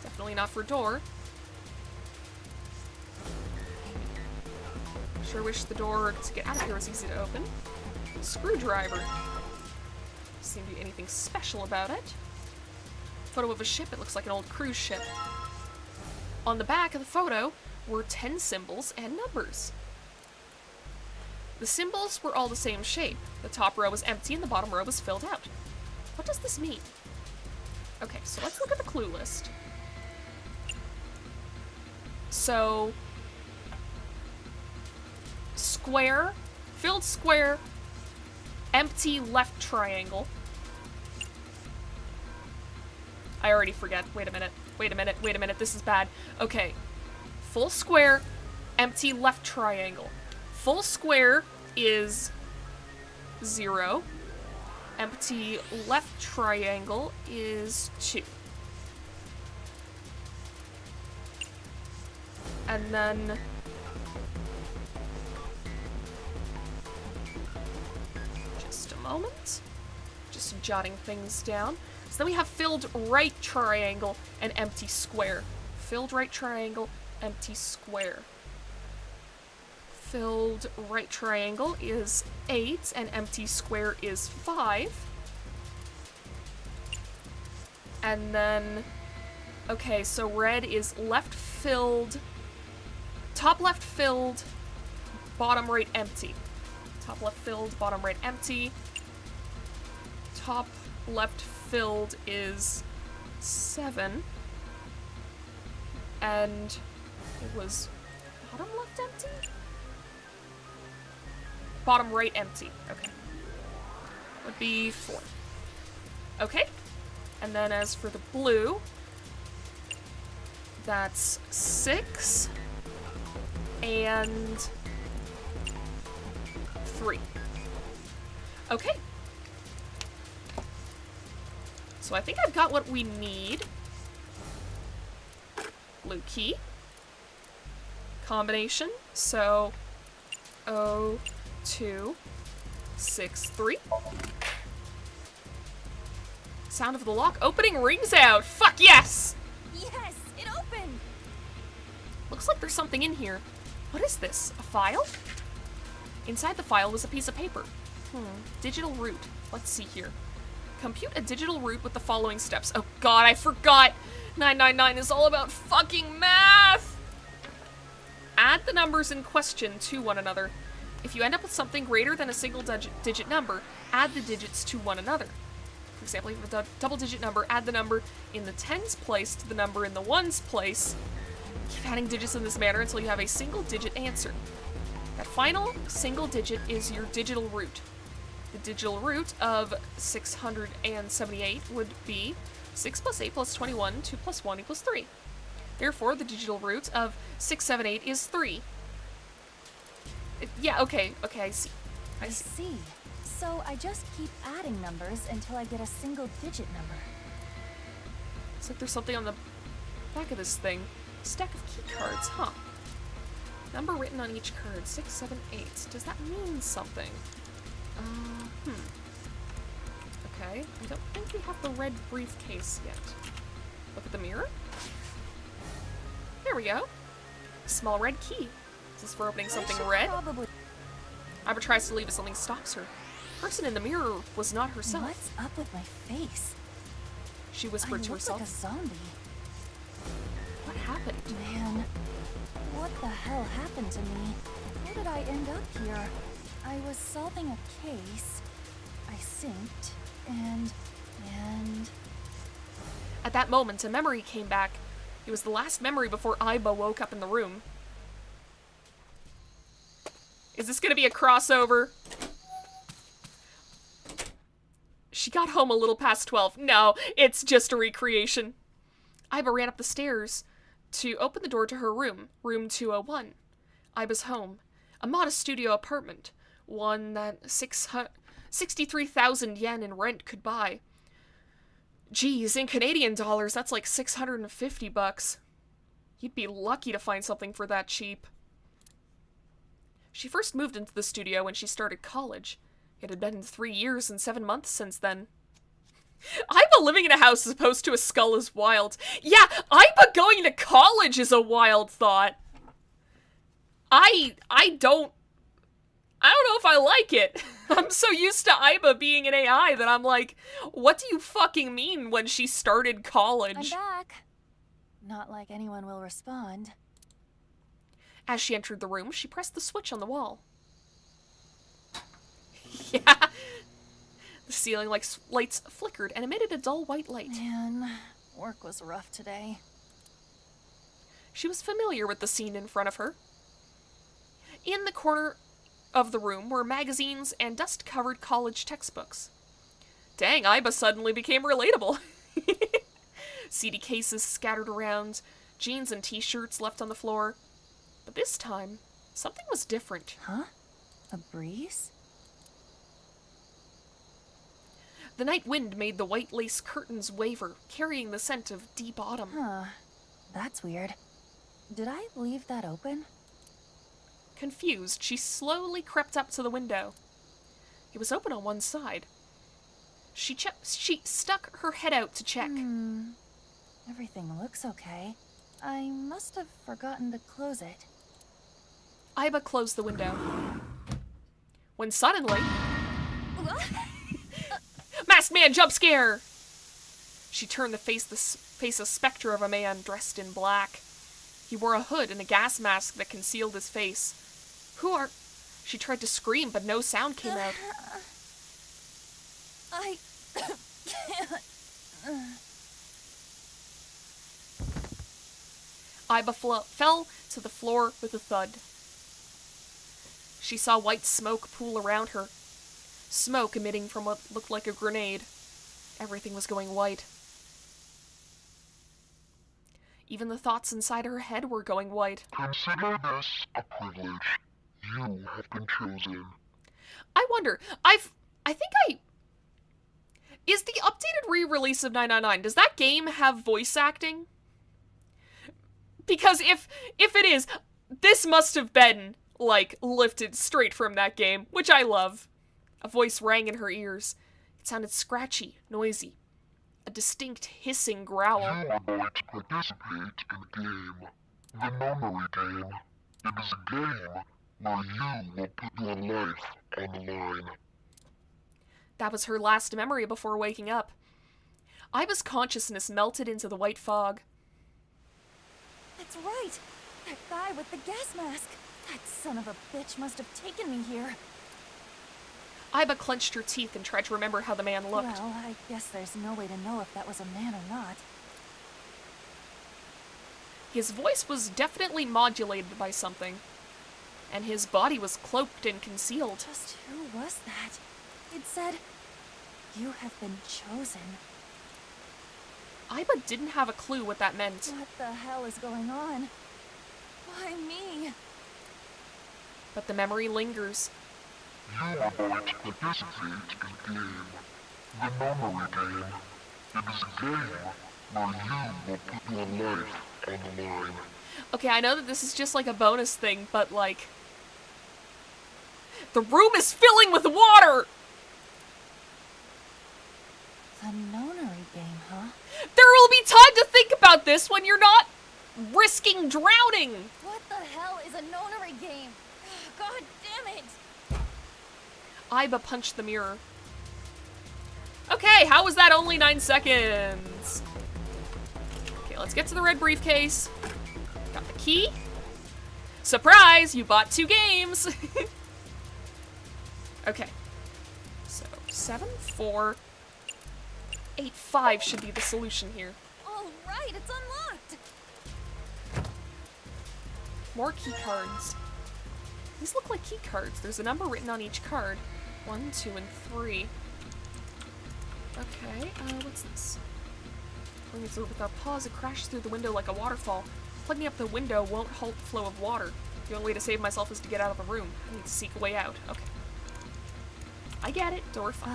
S1: Definitely not for door. Sure wish the door to get out of here was easy to open. Screwdriver. Doesn't seem to be anything special about it. Photo of a ship. It looks like an old cruise ship. On the back of the photo were 10 symbols and numbers. The symbols were all the same shape. The top row was empty and the bottom row was filled out. What does this mean? Okay, so let's look at the clue list. So, square, filled square, empty left triangle. I already forget. Wait a minute. Wait a minute. Wait a minute. This is bad. Okay. Full square, empty left triangle. Full square is 0. Empty left triangle is 2. And then... just a moment. Just jotting things down. So then we have filled right triangle and empty square. Filled right triangle, empty square. Filled right triangle is 8 and empty square is 5. And then, okay, so red is left filled, top left filled, bottom right empty. Top left filled, bottom right empty. Top left filled is 7. And it was bottom left empty? Bottom right empty. Okay. Would be 4. Okay. And then as for the blue, that's 6 and 3. Okay. So I think I've got what we need. Blue key. Combination. So 0, 2, 6, 3. Sound of the lock opening rings out. Fuck yes!
S15: Yes, it opened!
S1: Looks like there's something in here. What is this? A file? Inside the file was a piece of paper. Digital root. Let's see here. Compute a digital root with the following steps. Oh god, I forgot! 999 is all about fucking math! Add the numbers in question to one another. If you end up with something greater than a single digit number, add the digits to one another. For example, if you have a double-digit number, add the number in the tens place to the number in the ones place. Keep adding digits in this manner until you have a single-digit answer. That final single digit is your digital root. The digital root of 678 would be 6 plus 8 plus 21, 2 plus 1 equals 3. Therefore, the digital root of 678 is 3. Yeah, okay, I see.
S5: I see. So I just keep adding numbers until I get a single-digit number.
S1: Looks like there's something on the back of this thing. Stack of key cards, huh? Number written on each card, 6, 7, 8. Does that mean something? Okay, I don't think we have the red briefcase yet. Look at the mirror. There we go. Small red key. Is this for opening something red? Abra tries to leave, but something stops her. The person in the mirror was not herself.
S5: What's up with my face?
S1: She whispered to herself.
S5: I look like a zombie.
S1: What happened?
S5: Man, what the hell happened to me? How did I end up here? I was solving a case. I synced, and...
S1: At that moment, a memory came back. It was the last memory before Aiba woke up in the room. Is this gonna be a crossover? She got home a little past 12. No, it's just a recreation. Aiba ran up the stairs to open the door to her room, room 201. Aiba's home. A modest studio apartment. One that 63,000 yen in rent could buy. Geez, in Canadian dollars, that's like 650 bucks. You'd be lucky to find something for that cheap. She first moved into the studio when she started college. It had been 3 years and 7 months since then. Aiba living in a house as opposed to a skull is wild. Yeah, Aiba going to college is a wild thought. I don't know if I like it. I'm so used to Aiba being an AI that I'm like, what do you fucking mean when she started college?
S5: I'm back. Not like anyone will respond.
S1: As she entered the room, she pressed the switch on the wall. Yeah. The ceiling lights flickered and emitted a dull white light.
S5: Man, work was rough today.
S1: She was familiar with the scene in front of her. In the corner of the room were magazines and dust-covered college textbooks. Dang, Aiba suddenly became relatable. CD cases scattered around, jeans and t-shirts left on the floor. But this time, something was different.
S5: Huh? A breeze?
S1: The night wind made the white lace curtains waver, carrying the scent of deep autumn.
S5: Huh. That's weird. Did I leave that open?
S1: Confused, she slowly crept up to the window. It was open on one side. She stuck her head out to check.
S5: Everything looks okay. I must have forgotten to close it.
S1: Iba closed the window. When suddenly... Masked man jump scare! She turned to face a specter of a man dressed in black. He wore a hood and a gas mask that concealed his face. Who are... She tried to scream, but no sound came out.
S5: I can't.
S1: Iba fell to the floor with a thud. She saw white smoke pool around her. Smoke emitting from what looked like a grenade. Everything was going white. Even the thoughts inside her head were going white.
S3: Consider this a privilege. You have been chosen.
S1: I wonder, is the updated re-release of 999, does that game have voice acting? Because if it is, this must have been, like, lifted straight from that game, which I love. A voice rang in her ears. It sounded scratchy, noisy. A distinct hissing growl.
S3: You are going to participate in a game. The memory game. It is a game where you will put your life on the line.
S1: That was her last memory before waking up. Iba's consciousness melted into the white fog.
S5: That's right! That guy with the gas mask! That son of a bitch must have taken me here.
S1: Iba clenched her teeth and tried to remember how the man looked.
S5: Well, I guess there's no way to know if that was a man or not.
S1: His voice was definitely modulated by something. And his body was cloaked and concealed.
S5: Just who was that? It said, "You have been chosen."
S1: Iba didn't have a clue what that meant.
S5: What the hell is going on? Why me?
S1: But the memory lingers.
S3: You are going to participate in a game. The memory game. It is a game where you will put your life on the line.
S1: Okay, I know that this is just like a bonus thing, but like... The room is filling with water!
S5: The nonary game, huh?
S1: There will be time to think about this when you're not risking drowning!
S2: What the hell is a nonary game? God damn it!
S1: Iba punched the mirror. Okay, how was that only 9 seconds? Okay, let's get to the red briefcase. Got the key. Surprise! You bought 2 games! Okay. So, 7, 4, 8, 5 should be the solution here.
S2: All right, it's unlocked.
S1: More key cards. These look like key cards. There's a number written on each card. 1, 2, and 3. Okay, what's this? Plugging it through without pause, it crashes through the window like a waterfall. Plugging up the window won't halt the flow of water. The only way to save myself is to get out of the room. I need to seek a way out. Okay. I get it. Door 5.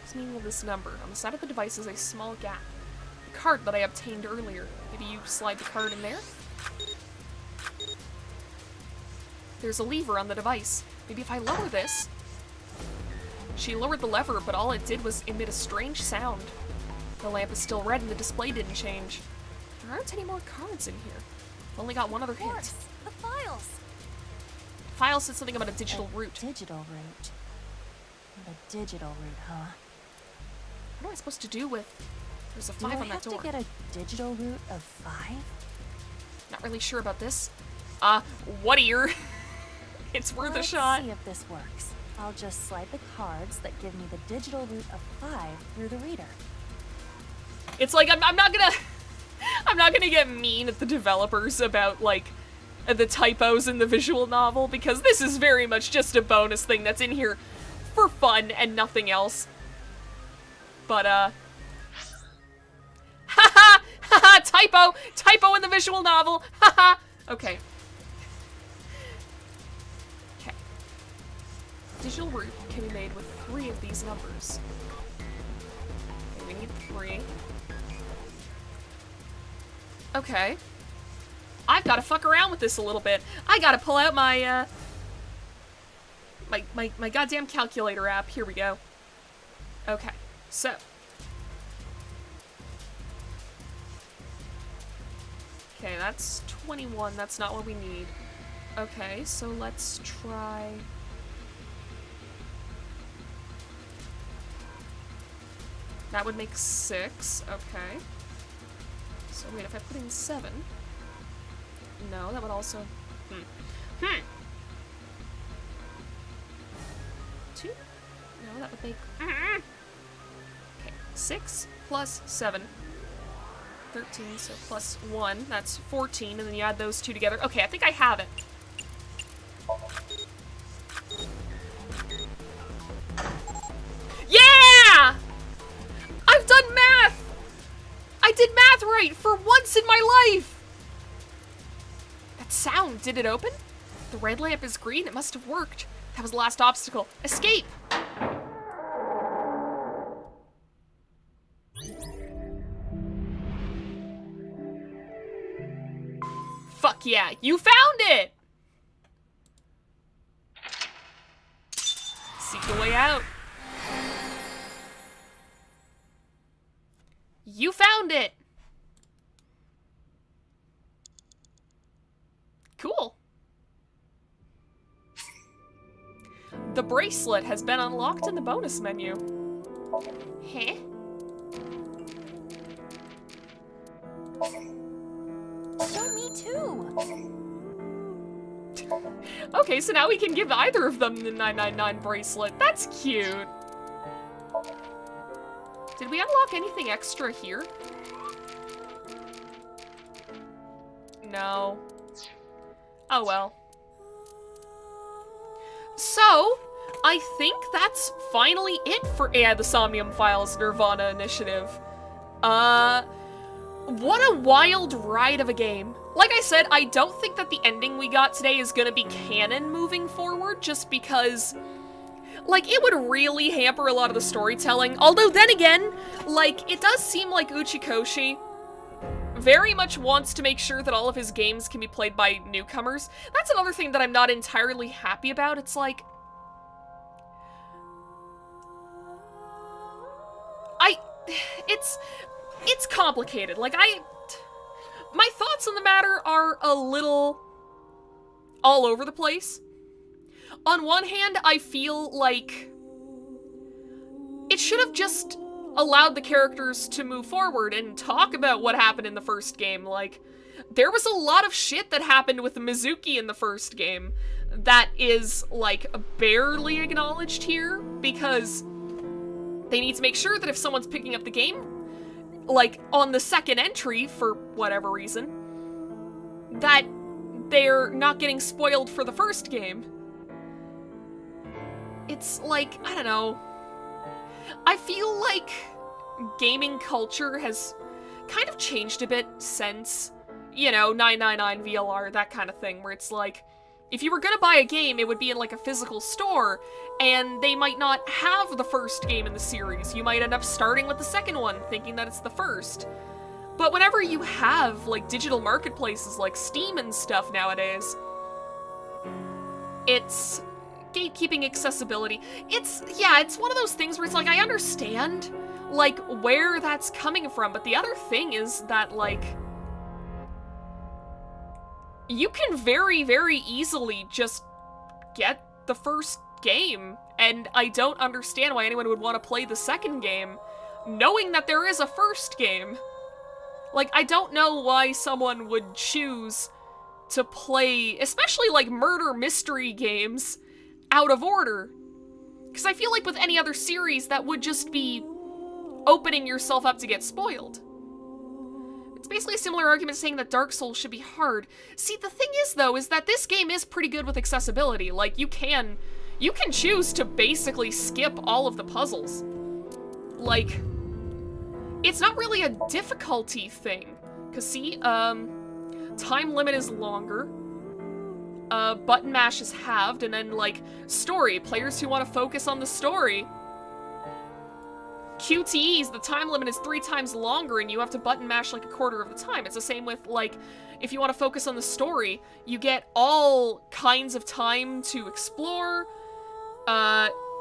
S1: What's the meaning of this number? On the side of the device is a small gap. The card that I obtained earlier. Maybe you slide the card in there? There's a lever on the device. Maybe if I lower this... She lowered the lever, but all it did was emit a strange sound. The lamp is still red and the display didn't change. There aren't any more cards in here. I've only got one other hint.
S2: The files.
S1: File said something about a digital route.
S5: Digital route. The digital route, huh?
S1: What am I supposed to do with... There's a 5 on that door.
S5: Do I have to get a digital route of 5?
S1: Not really sure about this. What ear? It's worth a shot.
S5: Let's see if this works. I'll just slide the cards that give me the digital route of 5 through the reader.
S1: It's like, I'm not gonna get mean at the developers about, like, the typos in the visual novel, because this is very much just a bonus thing that's in here for fun and nothing else. But, haha! Haha! Typo in the visual novel! Haha! Okay. Okay. Digital route can be made with 3 of these numbers. Okay, we need 3. Okay. I've got to fuck around with this a little bit. I gotta pull out my, my goddamn calculator app. Here we go. Okay, so. Okay, that's 21. That's not what we need. Okay, so let's try... That would make 6. Okay. So wait, if I put in 7... No, that would also... 2? No, that would make... Okay, 6 plus 7. 13, so plus 1. That's 14, and then you add those 2 together. Okay, I think I have it. Yeah! I've done math! I did math right for once in my life! That sound, did it open? The red lamp is green, it must have worked. That was the last obstacle. Escape! Fuck yeah, you found it! Seek the way out. You found it! Cool. The bracelet has been unlocked in the bonus menu. Huh?
S15: Show me too.
S1: Okay, so now we can give either of them the 999 bracelet. That's cute. Did we unlock anything extra here? No. Oh well. So, I think that's finally it for the Somnium Files Nirvana Initiative. What a wild ride of a game. Like I said, I don't think that the ending we got today is gonna be canon moving forward, just because, like, it would really hamper a lot of the storytelling. Although then again, like, it does seem like Uchikoshi very much wants to make sure that all of his games can be played by newcomers. That's another thing that I'm not entirely happy about. It's like, it's complicated. Like, my thoughts on the matter are a little all over the place. On one hand, I feel like it should have just allowed the characters to move forward and talk about what happened in the first game. Like, there was a lot of shit that happened with Mizuki in the first game that is, like, barely acknowledged here, because they need to make sure that if someone's picking up the game, like, on the second entry, for whatever reason, that they're not getting spoiled for the first game. It's like, I don't know. I feel like gaming culture has kind of changed a bit since, you know, 999 VLR, that kind of thing, where it's like, if you were gonna buy a game, it would be in, like, a physical store, and they might not have the first game in the series. You might end up starting with the second one, thinking that it's the first. But whenever you have, like, digital marketplaces like Steam and stuff nowadays, it's gatekeeping accessibility. It's one of those things where it's like, I understand, like, where that's coming from, but the other thing is that, like, you can very, very easily just get the first game, and I don't understand why anyone would want to play the second game, knowing that there is a first game. Like, I don't know why someone would choose to play, especially, like, murder mystery games, out of order. Because I feel like with any other series, that would just be opening yourself up to get spoiled. It's basically a similar argument saying that Dark Souls should be hard. See, the thing is, though, is that this game is pretty good with accessibility. Like, you can choose to basically skip all of the puzzles. Like, it's not really a difficulty thing. Because, see, time limit is longer. button mash is halved, and then, like, story, players who want to focus on the story. QTEs, the time limit is 3 times longer, and you have to button mash, like, a quarter of the time. It's the same with, like, if you want to focus on the story, you get all kinds of time to explore,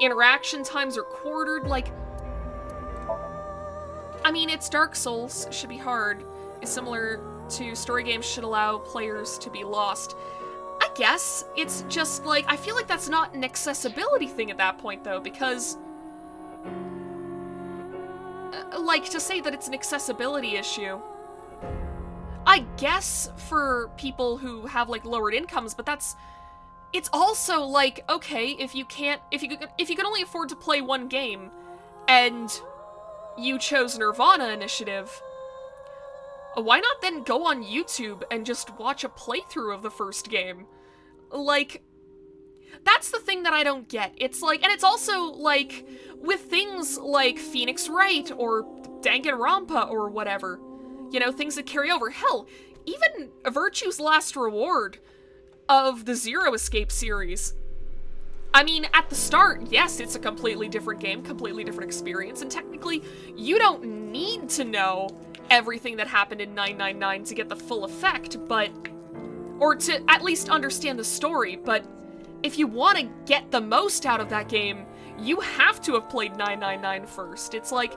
S1: interaction times are quartered, like... I mean, it's Dark Souls, should be hard. It's similar to story games should allow players to be lost. I guess it's just, like, I feel like that's not an accessibility thing at that point, though, because... like, to say that it's an accessibility issue... I guess for people who have, like, lowered incomes, but that's... It's also, like, okay, if you can only afford to play one game, and you chose Nirvana Initiative, why not then go on YouTube and just watch a playthrough of the first game? Like, that's the thing that I don't get. It's like, and it's also, like, with things like Phoenix Wright or Danganronpa or whatever, you know, things that carry over. Hell, even Virtue's Last Reward of the Zero Escape series. I mean, at the start, yes, it's a completely different game, completely different experience, and technically, you don't need to know everything that happened in 999 to get the full effect, but... or to at least understand the story, but if you want to get the most out of that game, you have to have played 999 first. It's like...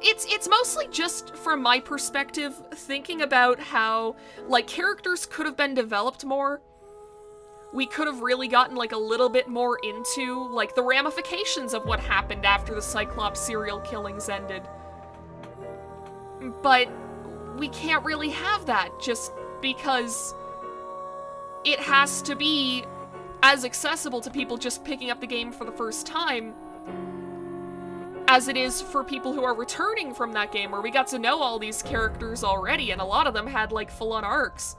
S1: It's mostly just, from my perspective, thinking about how, like, characters could have been developed more. We could have really gotten, like, a little bit more into, like, the ramifications of what happened after the Cyclops serial killings ended. But we can't really have that, just because it has to be as accessible to people just picking up the game for the first time as it is for people who are returning from that game, where we got to know all these characters already, and a lot of them had, like, full-on arcs.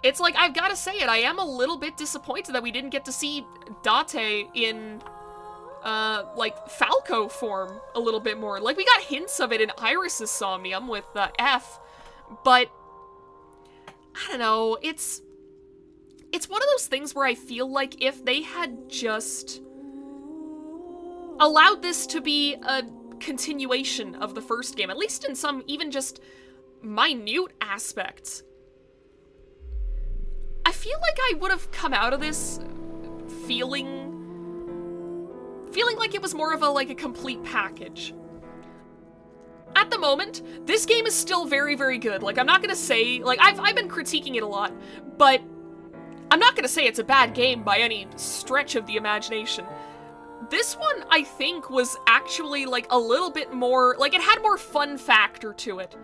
S1: It's like, I've gotta say it, I am a little bit disappointed that we didn't get to see Date in, like, Falco form a little bit more. Like, we got hints of it in Iris's Somnium with, F, but, I don't know, it's one of those things where I feel like if they had just allowed this to be a continuation of the first game, at least in some even just minute aspects, I feel like I would have come out of this feeling like it was more of a complete package. At the moment, this game is still very, very good. Like, I'm not gonna say, like, I've been critiquing it a lot, but I'm not gonna say it's a bad game by any stretch of the imagination. This one, I think, was actually, like, a little bit more, like, it had more fun factor to it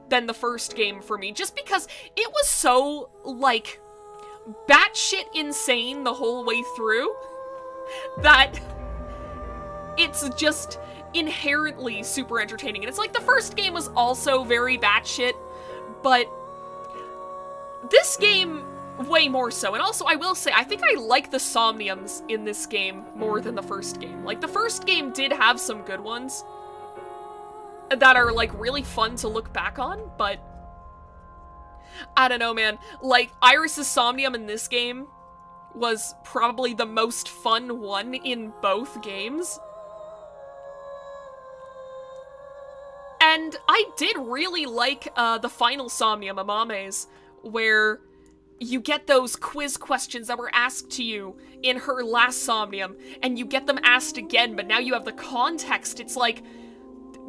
S1: than the first game for me, just because it was so, like, batshit insane the whole way through that it's just inherently super entertaining. And it's like the first game was also very batshit, but this game way more so. And also, I will say, I think I like the Somniums in this game more than the first game. Like, the first game did have some good ones that are, like, really fun to look back on, but I don't know, man. Like, Iris's Somnium in this game was probably the most fun one in both games. And I did really like the final Somnium, Amame's, where you get those quiz questions that were asked to you in her last Somnium, and you get them asked again, but now you have the context. It's like,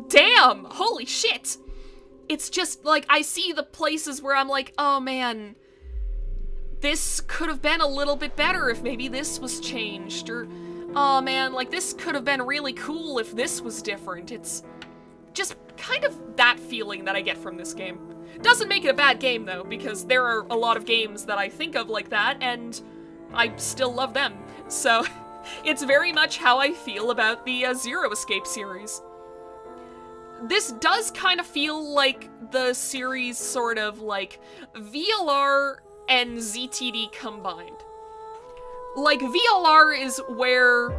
S1: damn, holy shit. It's just, like, I see the places where I'm like, oh man, this could have been a little bit better if maybe this was changed, or, oh man, like, this could have been really cool if this was different. It's just kind of that feeling that I get from this game. Doesn't make it a bad game, though, because there are a lot of games that I think of like that, and I still love them. So, it's very much how I feel about the Zero Escape series. This does kind of feel like the series sort of like VLR and ZTD combined. Like, VLR is where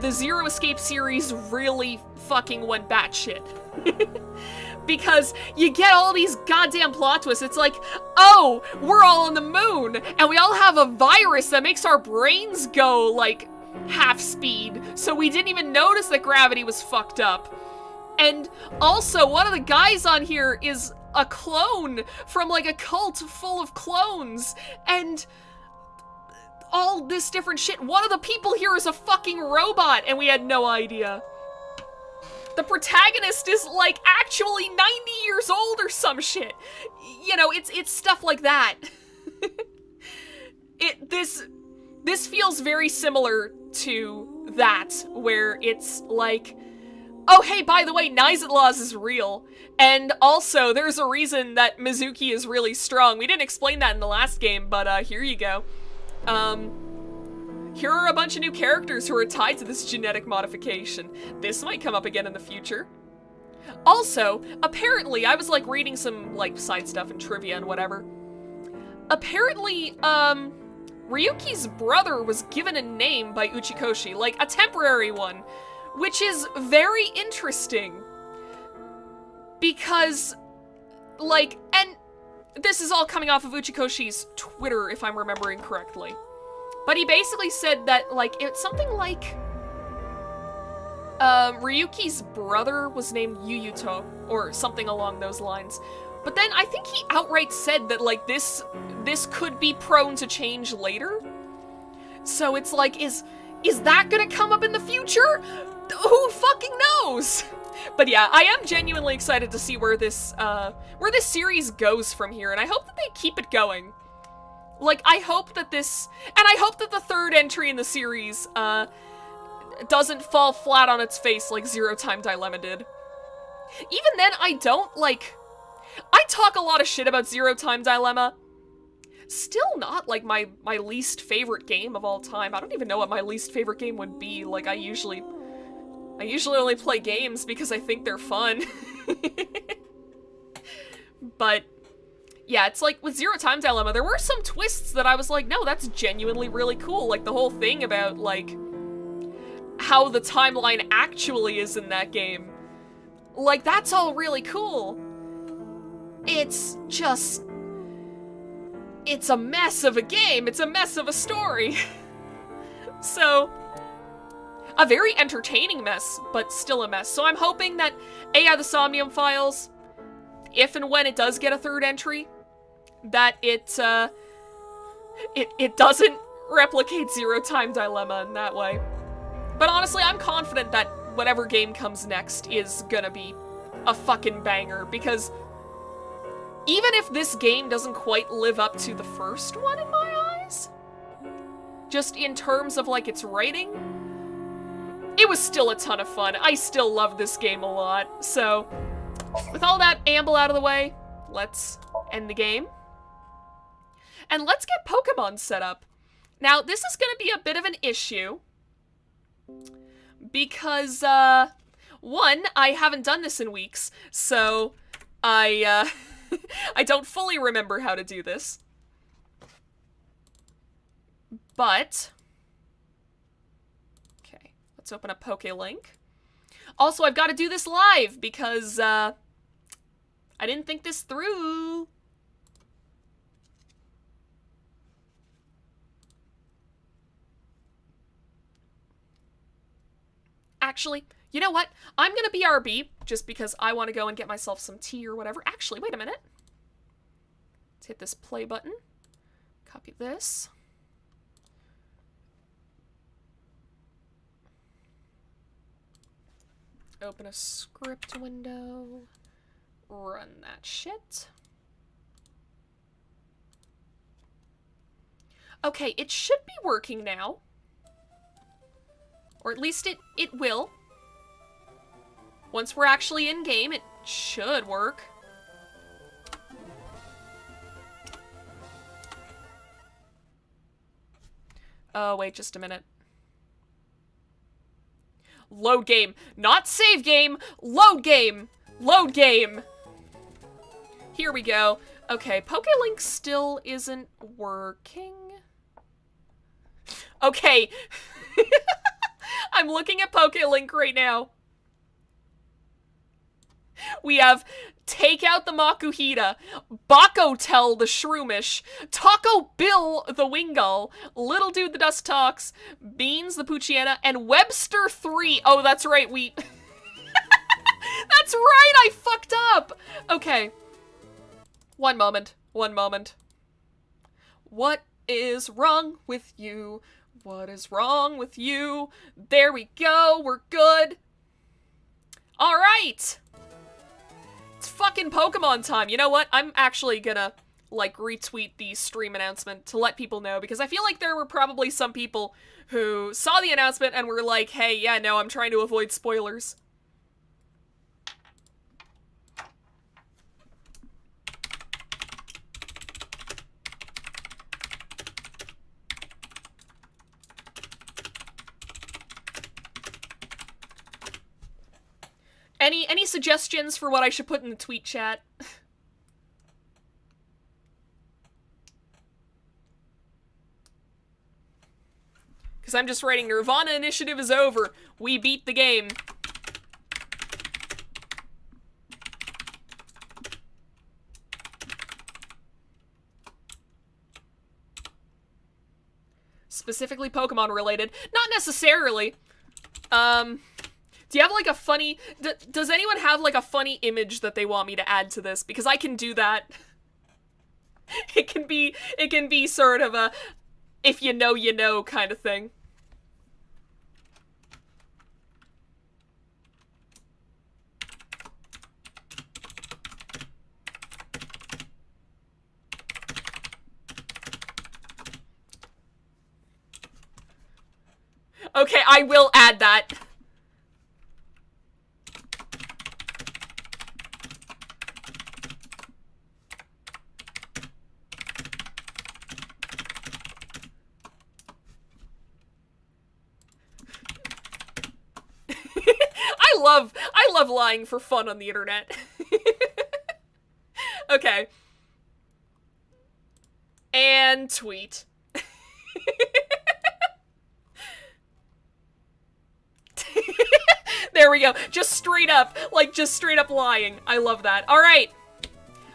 S1: the Zero Escape series really fucking went batshit. Because you get all these goddamn plot twists. It's like, oh, we're all on the moon, and we all have a virus that makes our brains go, like, half speed, so we didn't even notice that gravity was fucked up. And also, one of the guys on here is a clone from, like, a cult full of clones, and all this different shit. One of the people here is a fucking robot, and we had no idea. The protagonist is, like, actually 90 years old or some shit. You know, it's stuff like that. This feels very similar to that, where it's like, oh, hey, by the way, NUZLOCKE is real. And also, there's a reason that Mizuki is really strong. We didn't explain that in the last game, but here you go. Here are a bunch of new characters who are tied to this genetic modification. This might come up again in the future. Also, apparently, I was, like, reading some, like, side stuff and trivia and whatever. Apparently, Ryuki's brother was given a name by Uchikoshi, like, a temporary one, which is very interesting. Because, like, and this is all coming off of Uchikoshi's Twitter, if I'm remembering correctly. But he basically said that, like, it's something like, Ryuki's brother was named Yuyuto, or something along those lines. But then I think he outright said that, like, this could be prone to change later. So it's like, is that gonna come up in the future? Who fucking knows? But yeah, I am genuinely excited to see where this series goes from here, and I hope that they keep it going. Like, I hope that the third entry in the series, doesn't fall flat on its face like Zero Time Dilemma did. Even then, I talk a lot of shit about Zero Time Dilemma. Still not, like, my least favorite game of all time. I don't even know what my least favorite game would be. Like, I usually only play games because I think they're fun. But yeah, it's like, with Zero Time Dilemma, there were some twists that I was like, no, that's genuinely really cool. Like, the whole thing about, like, how the timeline actually is in that game. Like, that's all really cool. It's just, it's a mess of a game. It's a mess of a story. So, a very entertaining mess, but still a mess. So I'm hoping that AI the Somnium Files, if and when it does get a third entry, that it doesn't replicate Zero Time Dilemma in that way. But honestly, I'm confident that whatever game comes next is gonna be a fucking banger, because even if this game doesn't quite live up to the first one in my eyes, just in terms of, like, its writing, it was still a ton of fun. I still love this game a lot. So, with all that amble out of the way, let's end the game. And let's get Pokemon set up. Now, this is gonna be a bit of an issue, because, one, I haven't done this in weeks, so I don't fully remember how to do this. But, okay, let's open up PokeLink. Also, I've got to do this live, because, I didn't think this through. Actually, you know what? I'm gonna BRB, just because I want to go and get myself some tea or whatever. Actually, wait a minute. Let's hit this play button. Copy this. Open a script window. Run that shit. Okay, it should be working now. Or at least it will. Once we're actually in game, it should work. Oh, wait just a minute. Load game. Not save game. Load game. Load game. Here we go. Okay, PokeLink still isn't working. Okay. I'm looking at PokeLink right now. We have Take Out the Makuhita, Bakotel the Shroomish, Taco Bill the Wingull, Little Dude the Dust Talks, Beans the Poochiana, and Webster 3. Oh, that's right, we... That's right, I fucked up! Okay. One moment. What is wrong with you? What is wrong with you? There we go, we're good. Alright! It's fucking Pokemon time. You know what? I'm actually gonna, like, retweet the stream announcement to let people know, because I feel like there were probably some people who saw the announcement and were like, hey, yeah, no, I'm trying to avoid spoilers. Any suggestions for what I should put in the tweet chat? Because I'm just writing, Nirvana initiative is over. We beat the game. Specifically Pokemon related. Not necessarily. Do you have, like, a funny... does anyone have, like, a funny image that they want me to add to this? Because I can do that. It can be sort of a, if you know kind of thing. Okay, I will add that. I love lying for fun on the internet. Okay. And tweet. There we go. Just straight up lying. I love that. All right.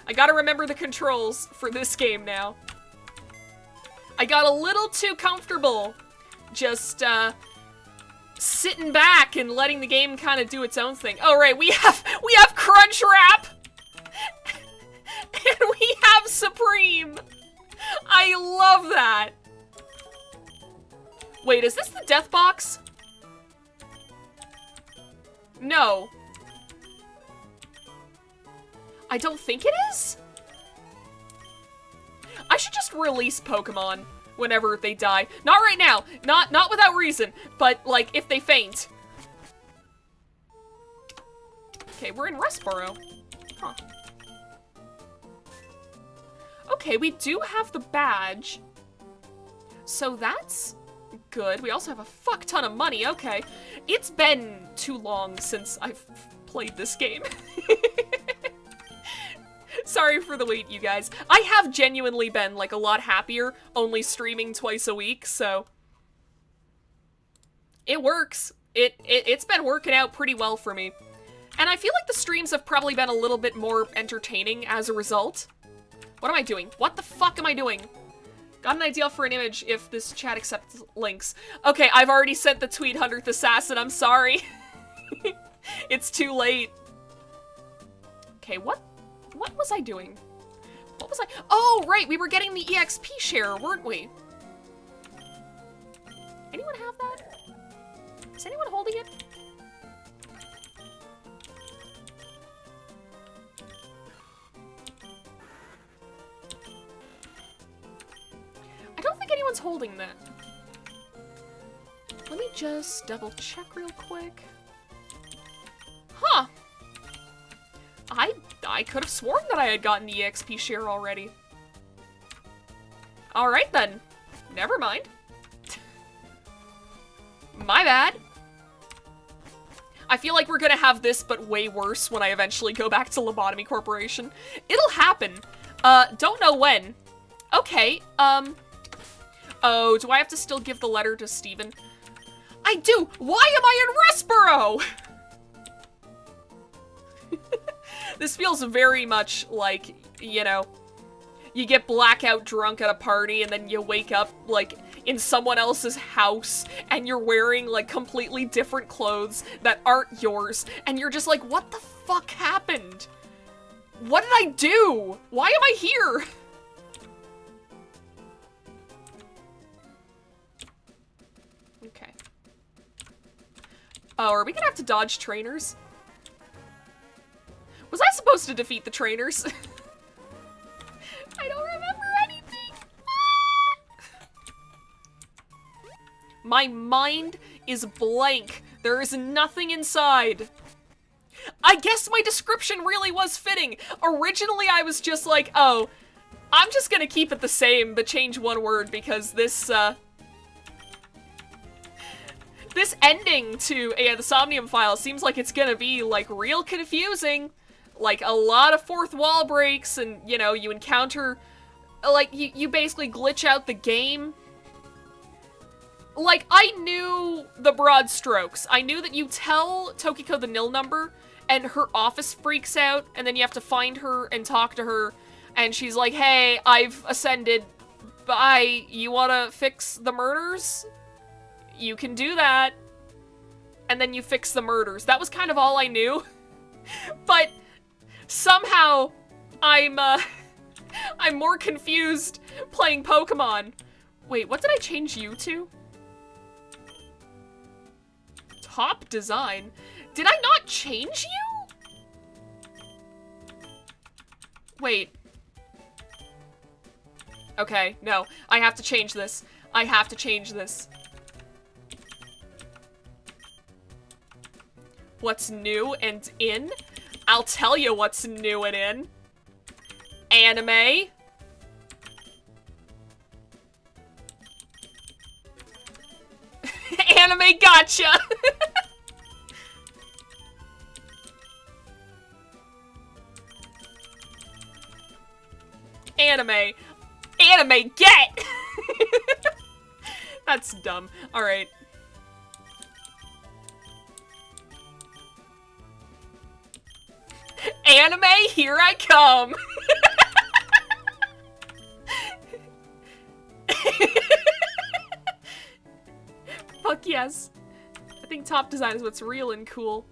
S1: I gotta remember the controls for this game now. I got a little too comfortable just, sitting back and letting the game kind of do its own thing. Oh, right, we have Crunch Wrap! And we have Supreme! I love that! Wait, is this the death box? No. I don't think it is? I should just release Pokemon whenever they die. Not right now. Not without reason, but, like, if they faint. Okay, we're in Rustboro. Huh. Okay, we do have the badge. So that's good. We also have a fuck ton of money. Okay. It's been too long since I've played this game. Sorry for the wait, you guys. I have genuinely been, like, a lot happier only streaming twice a week, so... It works. It's been working out pretty well for me. And I feel like the streams have probably been a little bit more entertaining as a result. What am I doing? What the fuck am I doing? Got an idea for an image if this chat accepts links. Okay, I've already sent the tweet 100th Assassin, I'm sorry. It's too late. Okay, what was I doing? What was I? Oh, right, we were getting the EXP share, weren't we? Anyone have that? Is anyone holding it? I don't think anyone's holding that. Let me just double check real quick. Huh. I could have sworn that I had gotten the EXP share already. Alright then. Never mind. My bad. I feel like we're gonna have this, but way worse when I eventually go back to Lobotomy Corporation. It'll happen. Don't know when. Okay, oh, do I have to still give the letter to Steven? I do! Why am I in Westboro? This feels very much like, you know, you get blackout drunk at a party and then you wake up, like, in someone else's house and you're wearing, like, completely different clothes that aren't yours and you're just like, what the fuck happened? What did I do? Why am I here? Okay. Oh, are we gonna have to dodge trainers? Was I supposed to defeat the trainers? I don't remember anything. My mind is blank. There is nothing inside. I guess my description really was fitting. Originally, I was just like, oh, I'm just gonna keep it the same, but change one word because this ending to the Somnium File seems like it's gonna be, like, real confusing. Like, a lot of fourth wall breaks, and, you know, you encounter, like, you basically glitch out the game. Like, I knew the broad strokes. I knew that you tell Tokiko the nil number, and her office freaks out, and then you have to find her and talk to her, and she's like, hey, I've ascended, bye, you wanna fix the murders? You can do that. And then you fix the murders. That was kind of all I knew. But somehow, I'm more confused playing Pokemon. Wait, what did I change you to? Top design? Did I not change you? Wait. Okay, no. I have to change this. I have to change this. What's new and in? I'll tell you what's new and in. Anime. Anime gotcha! Anime. Anime get! That's dumb. Alright. Anime, here I come! Fuck yes. I think top design is what's real and cool.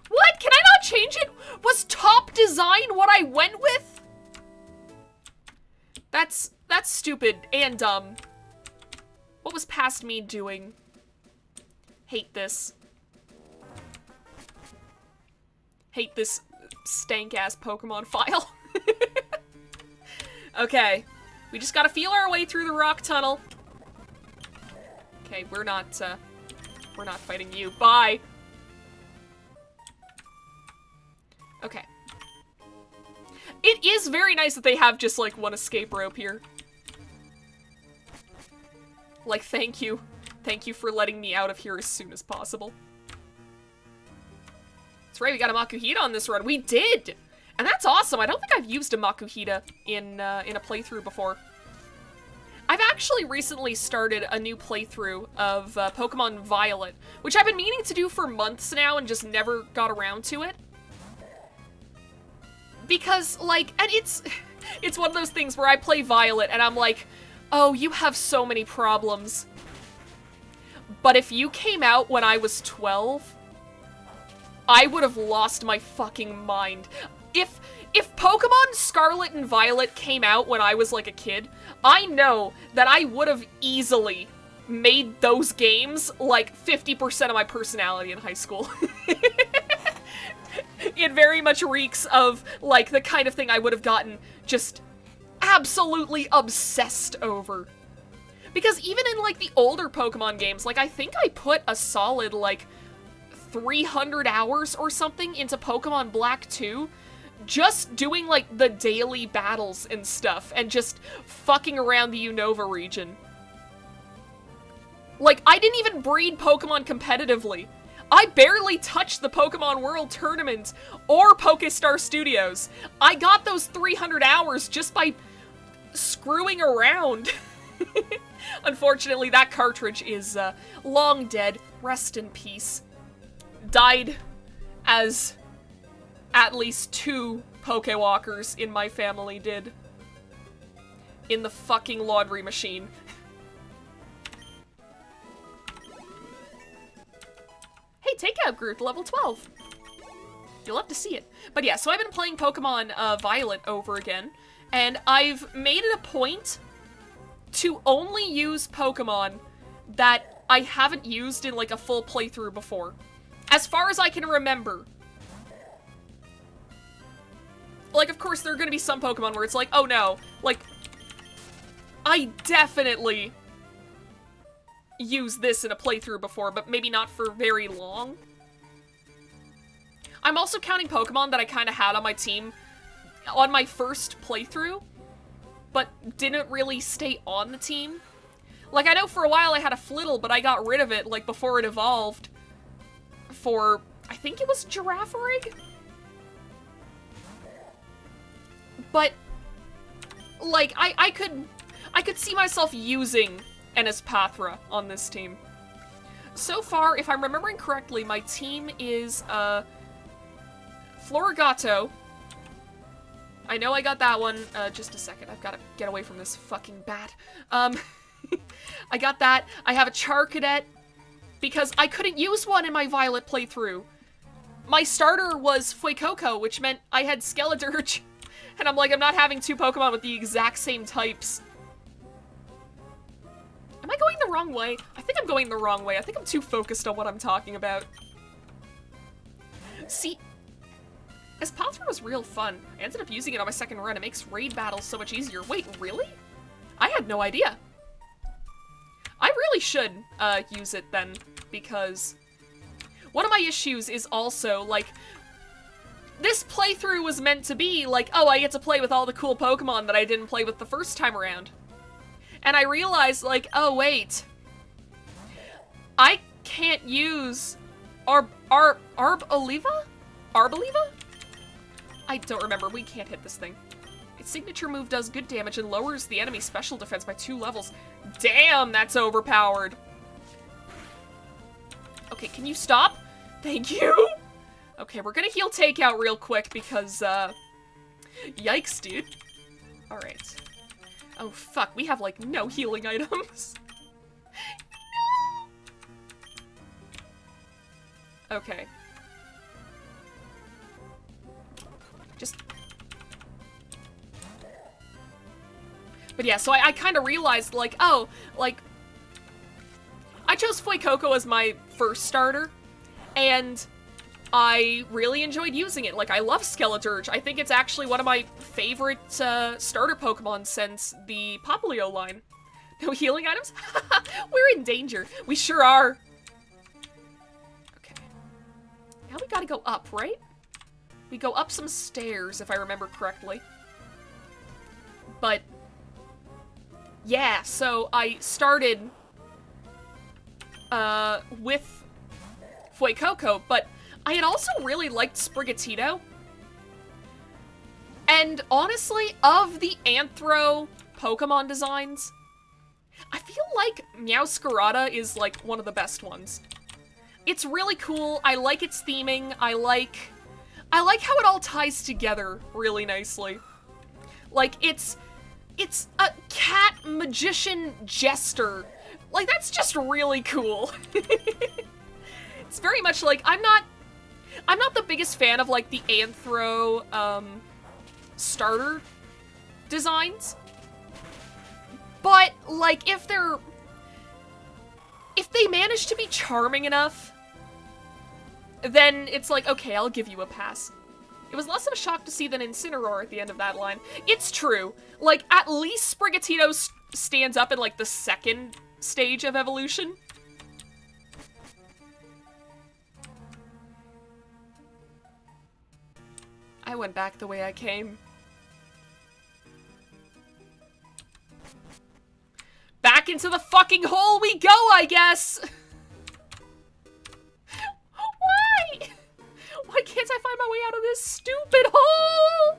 S1: What? Can I not change it? Was top design what I went with? That's stupid and dumb. What was past me doing? Hate this. Hate this stank-ass Pokemon file. Okay. We just gotta feel our way through the rock tunnel. Okay, we're not fighting you. Bye! Okay. It is very nice that they have just, like, one escape rope here. Like, thank you. Thank you for letting me out of here as soon as possible. That's right, we got a Makuhita on this run. We did! And that's awesome. I don't think I've used a Makuhita in a playthrough before. I've actually recently started a new playthrough of Pokemon Violet, which I've been meaning to do for months now and just never got around to it. Because, like, and it's one of those things where I play Violet and I'm like, oh, you have so many problems. But if you came out when I was 12, I would have lost my fucking mind. If Pokemon Scarlet and Violet came out when I was, like, a kid, I know that I would have easily made those games, like, 50% of my personality in high school. It very much reeks of, like, the kind of thing I would have gotten just absolutely obsessed over. Because even in, like, the older Pokemon games, like, I think I put a solid, like, 300 hours or something into Pokemon Black 2, just doing, like, the daily battles and stuff, and just fucking around the Unova region. Like, I didn't even breed Pokemon competitively. I barely touched the Pokemon World Tournament or Pokestar Studios. I got those 300 hours just by screwing around. Unfortunately, that cartridge is long dead. Rest in peace. Died as at least 2 Pokewalkers in my family did. In the fucking laundry machine. Hey, Takeout grew to level 12. You'll love to see it. But yeah, so I've been playing Pokemon Violet over again, and I've made it a point to only use Pokemon that I haven't used in like a full playthrough before. As far as I can remember. Like, of course, there are gonna be some Pokemon where it's like, oh no, like, I definitely used this in a playthrough before, but maybe not for very long. I'm also counting Pokemon that I kind of had on my team on my first playthrough, but didn't really stay on the team. Like, I know for a while I had a Flittle, but I got rid of it, like, before it evolved for, I think it was Girafarig? But, like, I could see myself using an Espathra on this team. So far, if I'm remembering correctly, my team is, Florigato. I know I got that one. Just a second. I've got to get away from this fucking bat. I got that. I have a Charcadet because I couldn't use one in my Violet playthrough. My starter was Fuecoco, which meant I had Skeledirge. And I'm like, I'm not having 2 Pokemon with the exact same types. Am I going the wrong way? I think I'm going the wrong way. I think I'm too focused on what I'm talking about. See, Espathra was real fun. I ended up using it on my second run. It makes raid battles so much easier. Wait, really? I had no idea. I really should use it then, because one of my issues is also, like, this playthrough was meant to be like, oh, I get to play with all the cool Pokemon that I didn't play with the first time around. And I realized, like, oh, wait. I can't use Arboliva? I don't remember. We can't hit this thing. Its signature move does good damage and lowers the enemy's special defense by 2 levels. Damn, that's overpowered. Okay, can you stop? Thank you. Okay, we're gonna heal Takeout real quick because, yikes, dude. Alright. Oh, fuck, we have, like, no healing items. No! Okay. Just... But yeah, so I kind of realized, like, oh, like... I chose Fuecoco as my first starter, and I really enjoyed using it. Like, I love Skeledirge. I think it's actually one of my favorite starter Pokemon since the Popplio line. No healing items? We're in danger. We sure are. Okay. Now we gotta go up, right? We go up some stairs, if I remember correctly. But, yeah, so I started with Fuecoco, but I had also really liked Sprigatito. And honestly, of the Anthro Pokemon designs, I feel like Meowscarada is like one of the best ones. It's really cool. I like its theming. I like how it all ties together really nicely. Like, it's a cat magician jester. Like, that's just really cool. It's very much like, I'm not the biggest fan of, like, the Anthro, starter designs. But, like, if they manage to be charming enough, then it's like, okay, I'll give you a pass. It was less of a shock to see than Incineroar at the end of that line. It's true. Like, at least Sprigatito stands up in, like, the second stage of evolution. I went back the way I came. Back into the fucking hole we go, I guess! Why? Why can't I find my way out of this stupid hole?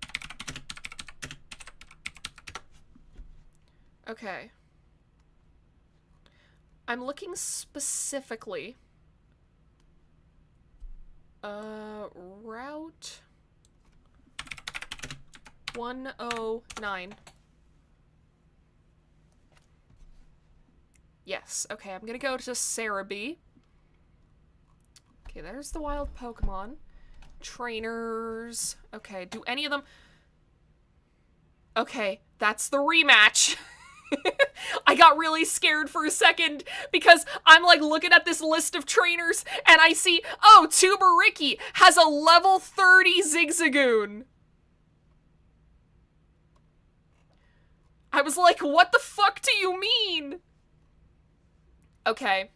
S1: Okay. I'm looking specifically. Route 109. Yes, okay, I'm gonna go to Cerebi. Okay, there's the wild Pokemon. Trainers. Okay, do any of them... Okay, that's the rematch. I got really scared for a second because I'm like looking at this list of trainers and I see, oh, Tuberiki has a level 30 Zigzagoon. I was like, what the fuck do you mean? Okay.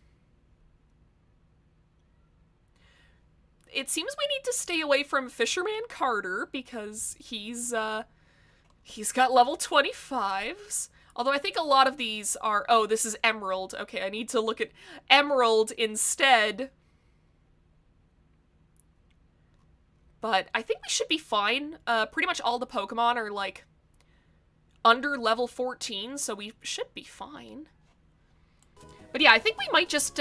S1: It seems we need to stay away from Fisherman Carter because he's got level 25s. Although I think a lot of these are... Oh, this is Emerald. Okay, I need to look at Emerald instead. But I think we should be fine. Pretty much all the Pokemon are, like, under level 14, so we should be fine. But yeah, I think we might just...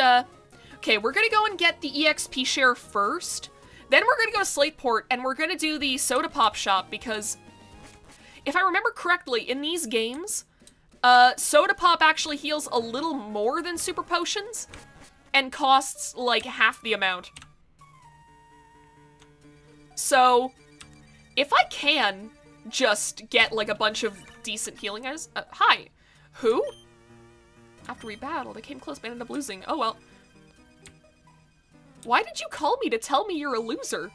S1: Okay, we're gonna go and get the EXP share first. Then we're gonna go to Slateport, and we're gonna do the Soda Pop Shop, because... If I remember correctly, in these games... Soda Pop actually heals a little more than Super Potions, and costs, like, half the amount. So, if I can just get, like, a bunch of decent healing items... hi. Who? After we battled, I came close but ended up losing. Oh, well. Why did you call me to tell me you're a loser?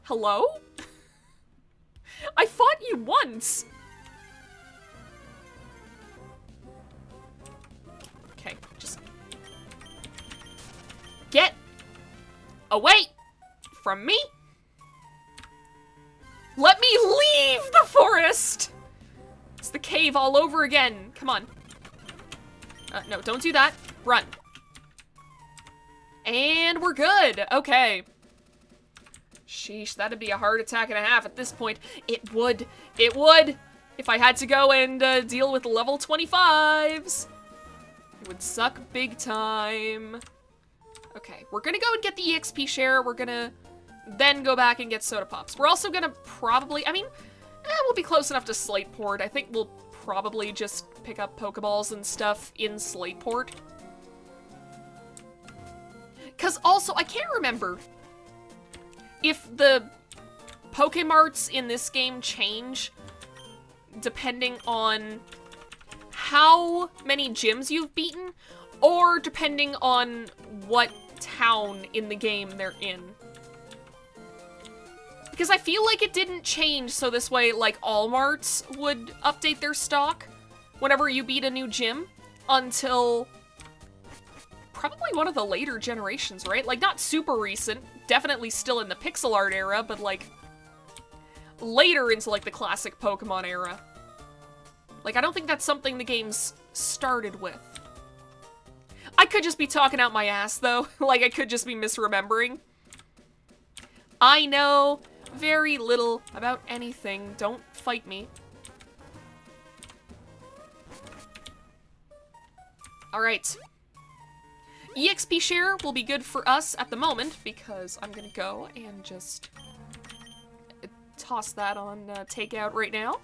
S1: Hello? I fought you once! Okay, just... Get away from me! Let me leave the forest! It's the cave all over again. Come on. No, don't do that. Run. And we're good. Okay. Sheesh, that'd be a heart attack and a half at this point. It would. It would. If I had to go and deal with level 25s. It would suck big time. Okay, we're gonna go and get the EXP share. We're gonna then go back and get Soda Pops. We're also gonna probably, I mean, we'll be close enough to Slateport. I think we'll probably just pick up Pokeballs and stuff in Slateport. Because also, I can't remember if the Pokemarts in this game change depending on how many gyms you've beaten, or depending on what town in the game they're in. Because I feel like it didn't change so this way, like, all marts would update their stock whenever you beat a new gym until probably one of the later generations, right? Like, not super recent, definitely still in the pixel art era, but, like, later into, like, the classic Pokemon era. Like, I don't think that's something the game's started with. I could just be talking out my ass, though. Like, I could just be misremembering. I know very little about anything. Don't fight me. Alright. EXP share will be good for us at the moment, because I'm gonna go and just toss that on takeout right now.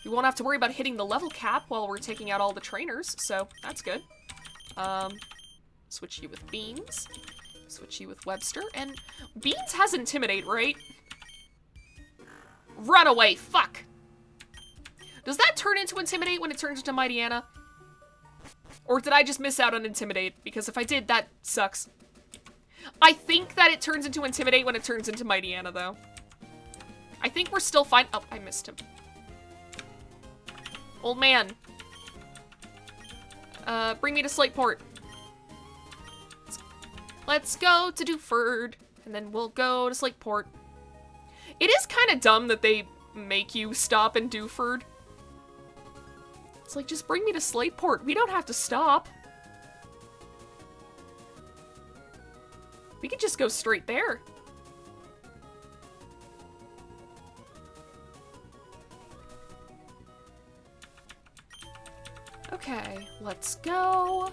S1: You won't have to worry about hitting the level cap while we're taking out all the trainers, so that's good. Switch you with Beans. Switch you with Webster. And Beans has Intimidate, right? Run away, fuck! Does that turn into Intimidate when it turns into Mightyena? Or did I just miss out on Intimidate? Because if I did, that sucks. I think that it turns into Intimidate when it turns into Mightyena, though. I think we're still fine. Oh, I missed him. Old man. Bring me to Slateport. Let's go to Dewford, and then we'll go to Slateport. It is kind of dumb that they make you stop in Dewford. It's like, just bring me to Slateport. We don't have to stop. We could just go straight there. Okay, let's go.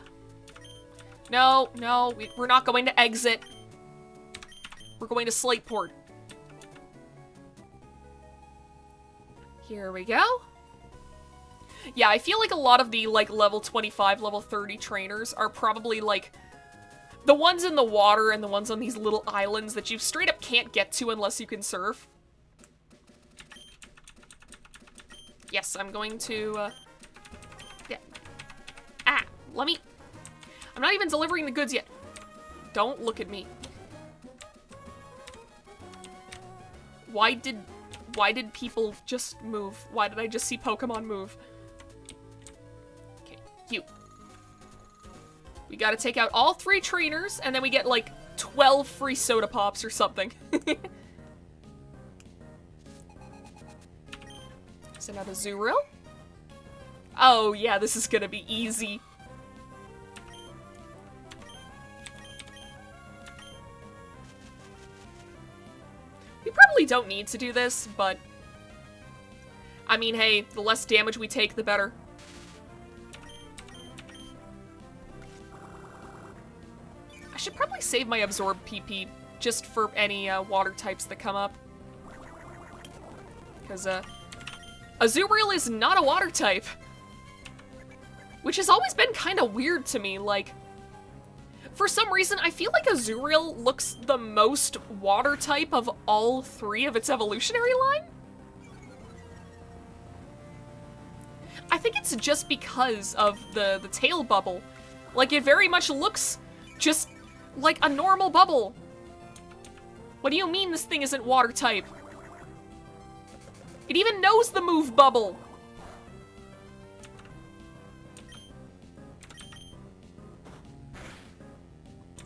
S1: No, no, we're not going to exit. We're going to Slateport. Here we go. Yeah, I feel like a lot of the, like, level 25, level 30 trainers are probably, like, the ones in the water and the ones on these little islands that you straight up can't get to unless you can surf. Yes, I'm going to, yeah. Ah, let me... I'm not even delivering the goods yet. Don't look at me. Why did people just move? Why did I just see Pokemon move? Okay, you. We gotta take out all 3 trainers, and then we get, like, 12 free soda pops or something. Is another Zurill? Oh, yeah, this is gonna be easy. We probably don't need to do this, but... I mean, hey, the less damage we take, the better. I should probably save my Absorb PP just for any water types that come up. Because, Azurill is not a water type. Which has always been kind of weird to me, like... For some reason, I feel like Azurill looks the most water type of all 3 of its evolutionary line. I think it's just because of the tail bubble. Like, it very much looks just like a normal bubble. What do you mean this thing isn't water type? It even knows the move bubble.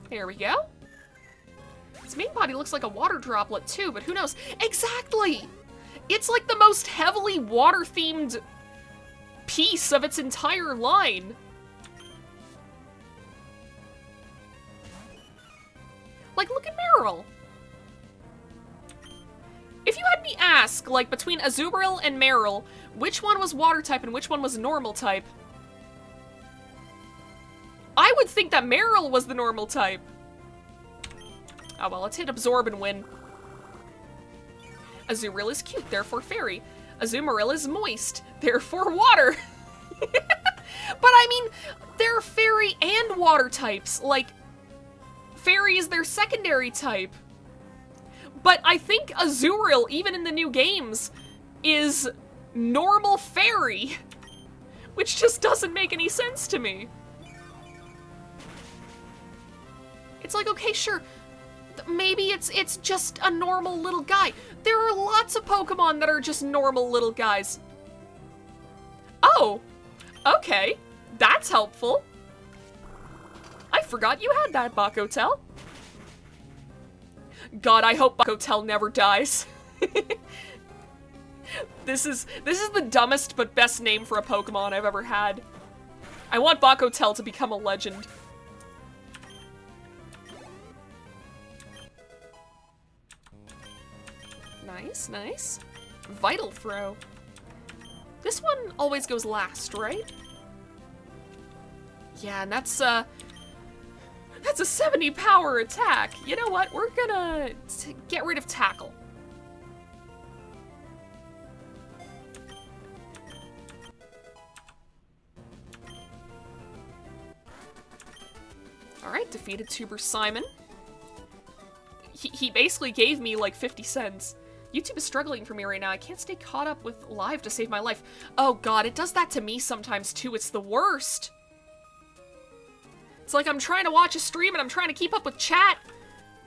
S1: There we go. Its main body looks like a water droplet too, but who knows? Exactly! It's like the most heavily water-themed piece of its entire line. Like, look at Meryl. If you had me ask, like, between Azurill and Meryl, which one was water type and which one was normal type, I would think that Meryl was the normal type. Oh well, let's hit Absorb and win. Azurill is cute, therefore fairy. Azumarill is moist, therefore water. But I mean, they're fairy and water types. Like, fairy is their secondary type. But I think Azurill, even in the new games, is normal fairy. Which just doesn't make any sense to me. It's like, okay, sure, maybe it's just a normal little guy. There are lots of Pokemon that are just normal little guys. Oh, okay, that's helpful. I forgot you had that, Bakotel. God, I hope Bakotel never dies. This is the dumbest but best name for a Pokemon I've ever had. I want Bakotel to become a legend. Nice, nice. Vital Throw. This one always goes last, right? Yeah, and that's a 70 power attack. You know what? We're gonna get rid of Tackle. Alright, defeated Tuber Simon. He basically gave me like 50 cents. YouTube is struggling for me right now. I can't stay caught up with live to save my life. Oh god, it does that to me sometimes too. It's the worst. It's like I'm trying to watch a stream and I'm trying to keep up with chat,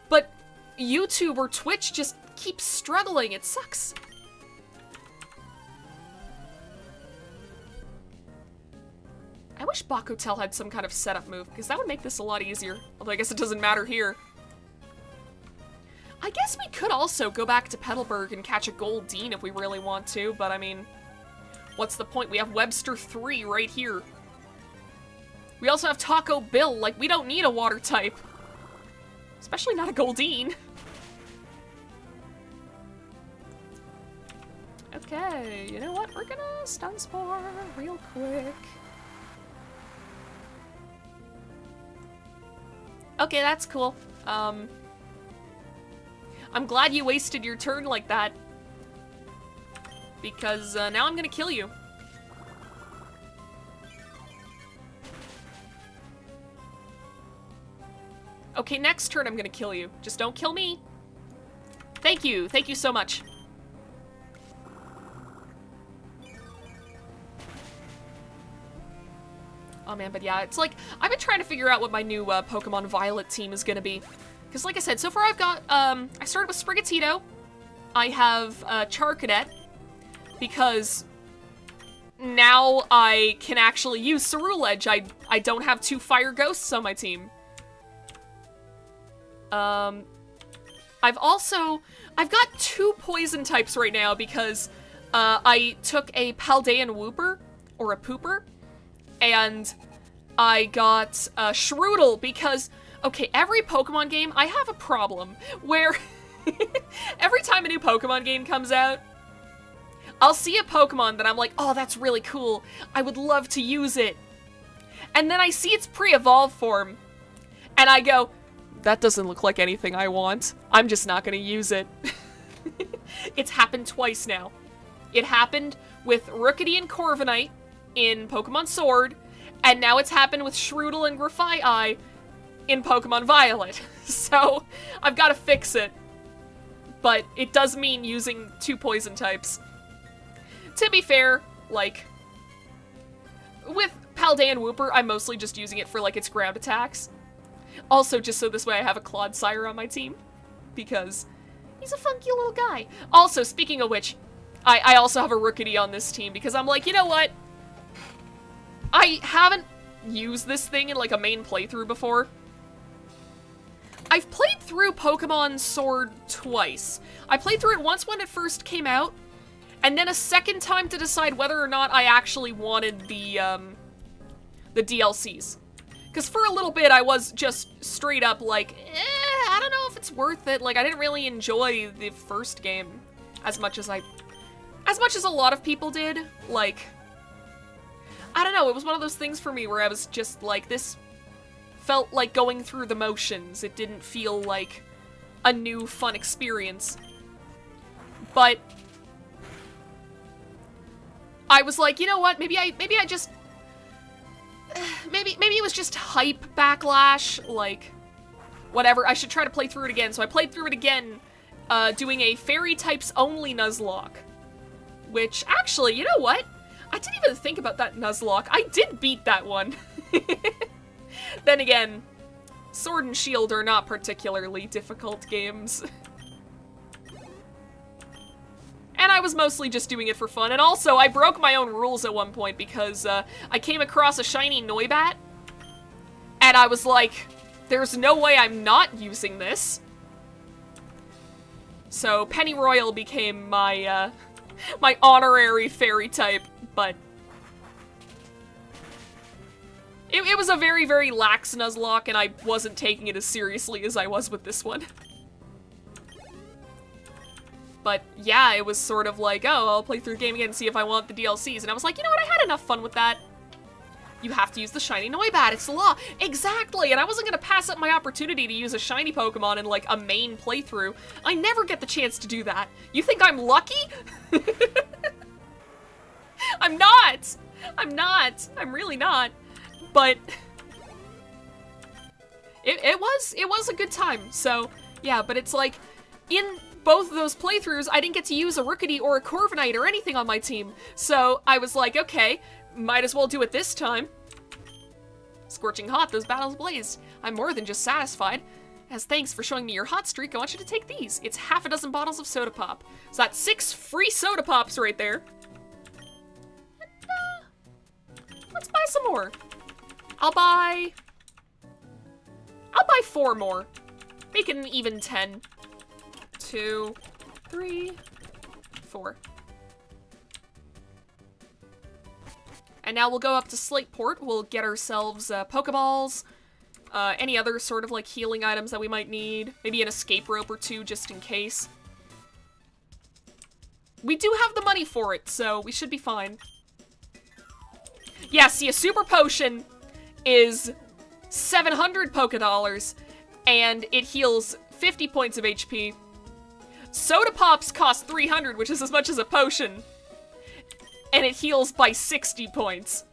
S1: but YouTube or Twitch just keeps struggling. It sucks. I wish Bakutel had some kind of setup move, because that would make this a lot easier. Although I guess it doesn't matter here. I guess we could also go back to Petalburg and catch a Goldeen if we really want to, but I mean, what's the point? We have Webster 3 right here. We also have Taco Bill, like, we don't need a water type. Especially not a Goldeen. Okay, you know what? We're gonna Stun Spore real quick. Okay, that's cool. I'm glad you wasted your turn like that. Because now I'm gonna kill you. Okay, next turn I'm gonna kill you. Just don't kill me. Thank you. Thank you so much. Oh man, but yeah, it's like, I've been trying to figure out what my new Pokemon Violet team is gonna be. Because like I said, so far I've got, I started with Sprigatito. I have Charcadet. Because now I can actually use Ceruledge. I don't have 2 Fire Ghosts on my team. I've got 2 Poison types right now because I took a Paldean Wooper, or a Pooper, and I got Shroodle because, okay, every Pokemon game, I have a problem where every time a new Pokemon game comes out, I'll see a Pokemon that I'm like, oh, that's really cool. I would love to use it. And then I see its pre-evolved form, and I go, that doesn't look like anything I want. I'm just not gonna use it. It's happened twice now. It happened with Rookidee and Corviknight in Pokemon Sword, and now it's happened with Shroodle and Grafaiai in Pokemon Violet. So, I've gotta fix it. But it does mean using 2 poison types. To be fair, like, with Paldean Wooper, I'm mostly just using it for, like, its ground attacks. Also, just so this way I have a Clodsire on my team. Because he's a funky little guy. Also, speaking of which, I also have a Rookidee on this team because I'm like, you know what? I haven't used this thing in, like, a main playthrough before. I've played through Pokemon Sword twice. I played through it once when it first came out, and then a second time to decide whether or not I actually wanted the DLCs. Because for a little bit, I was just straight up like, I don't know if it's worth it. Like, I didn't really enjoy the first game as much as a lot of people did. Like, I don't know, it was one of those things for me where I was just like, this felt like going through the motions. It didn't feel like a new, fun experience. But I was like, you know what, maybe it was just hype backlash, like, whatever. I should try to play through it again. So I played through it again, doing a fairy types only Nuzlocke. Which, actually, you know what? I didn't even think about that Nuzlocke. I did beat that one. Then again, Sword and Shield are not particularly difficult games. And I was mostly just doing it for fun. And also, I broke my own rules at one point because I came across a shiny Noibat. And I was like, there's no way I'm not using this. So Pennyroyal became my, my honorary fairy type, but it was a very, very lax Nuzlocke, and I wasn't taking it as seriously as I was with this one. But yeah, it was sort of like, oh, I'll play through the game again and see if I want the DLCs. And I was like, you know what, I had enough fun with that. You have to use the shiny Noibat, it's the law. Exactly, and I wasn't gonna pass up my opportunity to use a shiny Pokemon in, like, a main playthrough. I never get the chance to do that. You think I'm lucky? I'm not! I'm not! I'm really not. But it was a good time, so yeah, but it's like, in both of those playthroughs, I didn't get to use a Rookidee or a Corviknight or anything on my team, so I was like, okay, might as well do it this time. Scorching hot, those battles blazed. I'm more than just satisfied. As thanks for showing me your hot streak, I want you to take these. It's half a dozen bottles of soda pop. So that's 6 free soda pops right there. And, let's buy some more. I'll buy 4 more. Make it an even 10. 2, 3, 4. And now we'll go up to Slateport. We'll get ourselves Pokeballs, any other sort of like healing items that we might need. Maybe an escape rope or 2 just in case. We do have the money for it, so we should be fine. Yeah, see, a super potion is 700 Pokedollars, and it heals 50 points of HP. Soda Pops cost 300, which is as much as a potion. And it heals by 60 points.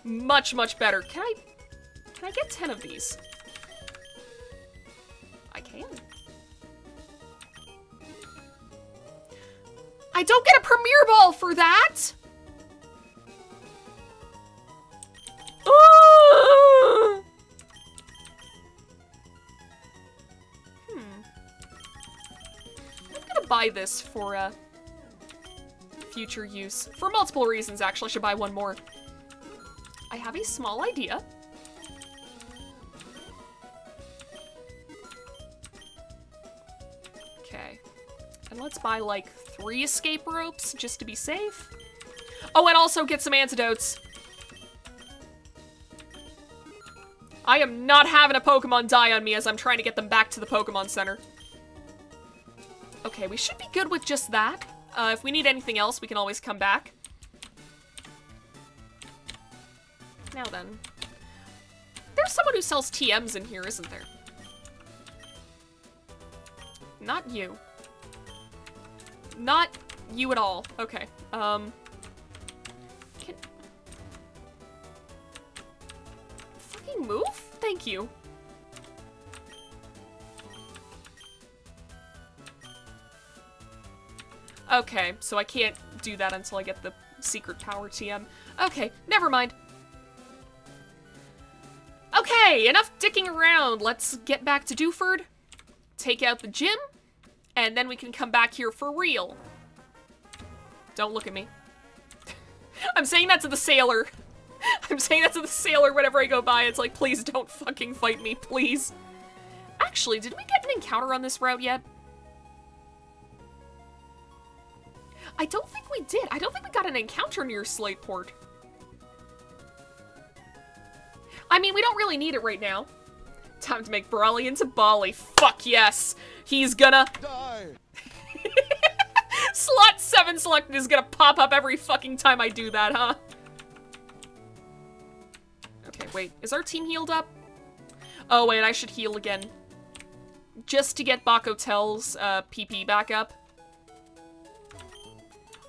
S1: Much, much better. Can I get 10 of these? I can. I don't get a Premier Ball for that! I'm gonna buy this for, future use. For multiple reasons, actually. I should buy one more. I have a small idea. Okay. And let's buy, like, 3 escape ropes, just to be safe. Oh, and also get some antidotes. I am not having a Pokemon die on me as I'm trying to get them back to the Pokemon Center. Okay, we should be good with just that. If we need anything else, we can always come back. Now then. There's someone who sells TMs in here, isn't there? Not you. Not you at all. Okay. Fucking move? Thank you. Okay, so I can't do that until I get the secret power TM. Okay, never mind. Okay, enough dicking around. Let's get back to Dewford, take out the gym, and then we can come back here for real. Don't look at me. I'm saying that to the sailor. I'm saying that to the sailor whenever I go by. It's like, please don't fucking fight me, please. Actually, did we get an encounter on this route yet? I don't think we did. I don't think we got an encounter near Slateport. I mean, we don't really need it right now. Time to make Brawly into Bali. Fuck yes. He's gonna... Die. Slot 7 selected is gonna pop up every fucking time I do that, huh? Okay, wait. Is our team healed up? Oh, wait, I should heal again. Just to get Bakotel's PP back up.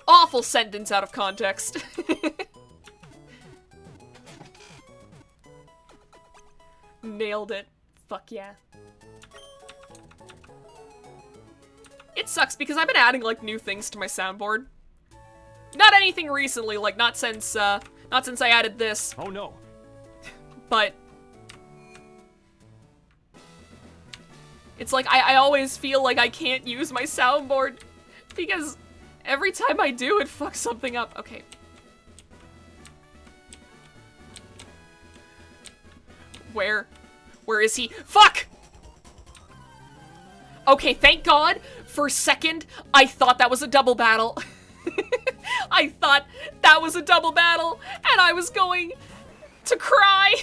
S1: Awful sentence out of context. Nailed it. Fuck yeah. It sucks because I've been adding, like, new things to my soundboard. Not anything recently, like, not since I added this.
S14: Oh no.
S1: But... it's like, I always feel like I can't use my soundboard because every time I do, it fucks something up. Okay. Where is he? Fuck! Okay, thank God. For a second, I thought that was a double battle. I thought that was a double battle, and I was going to cry.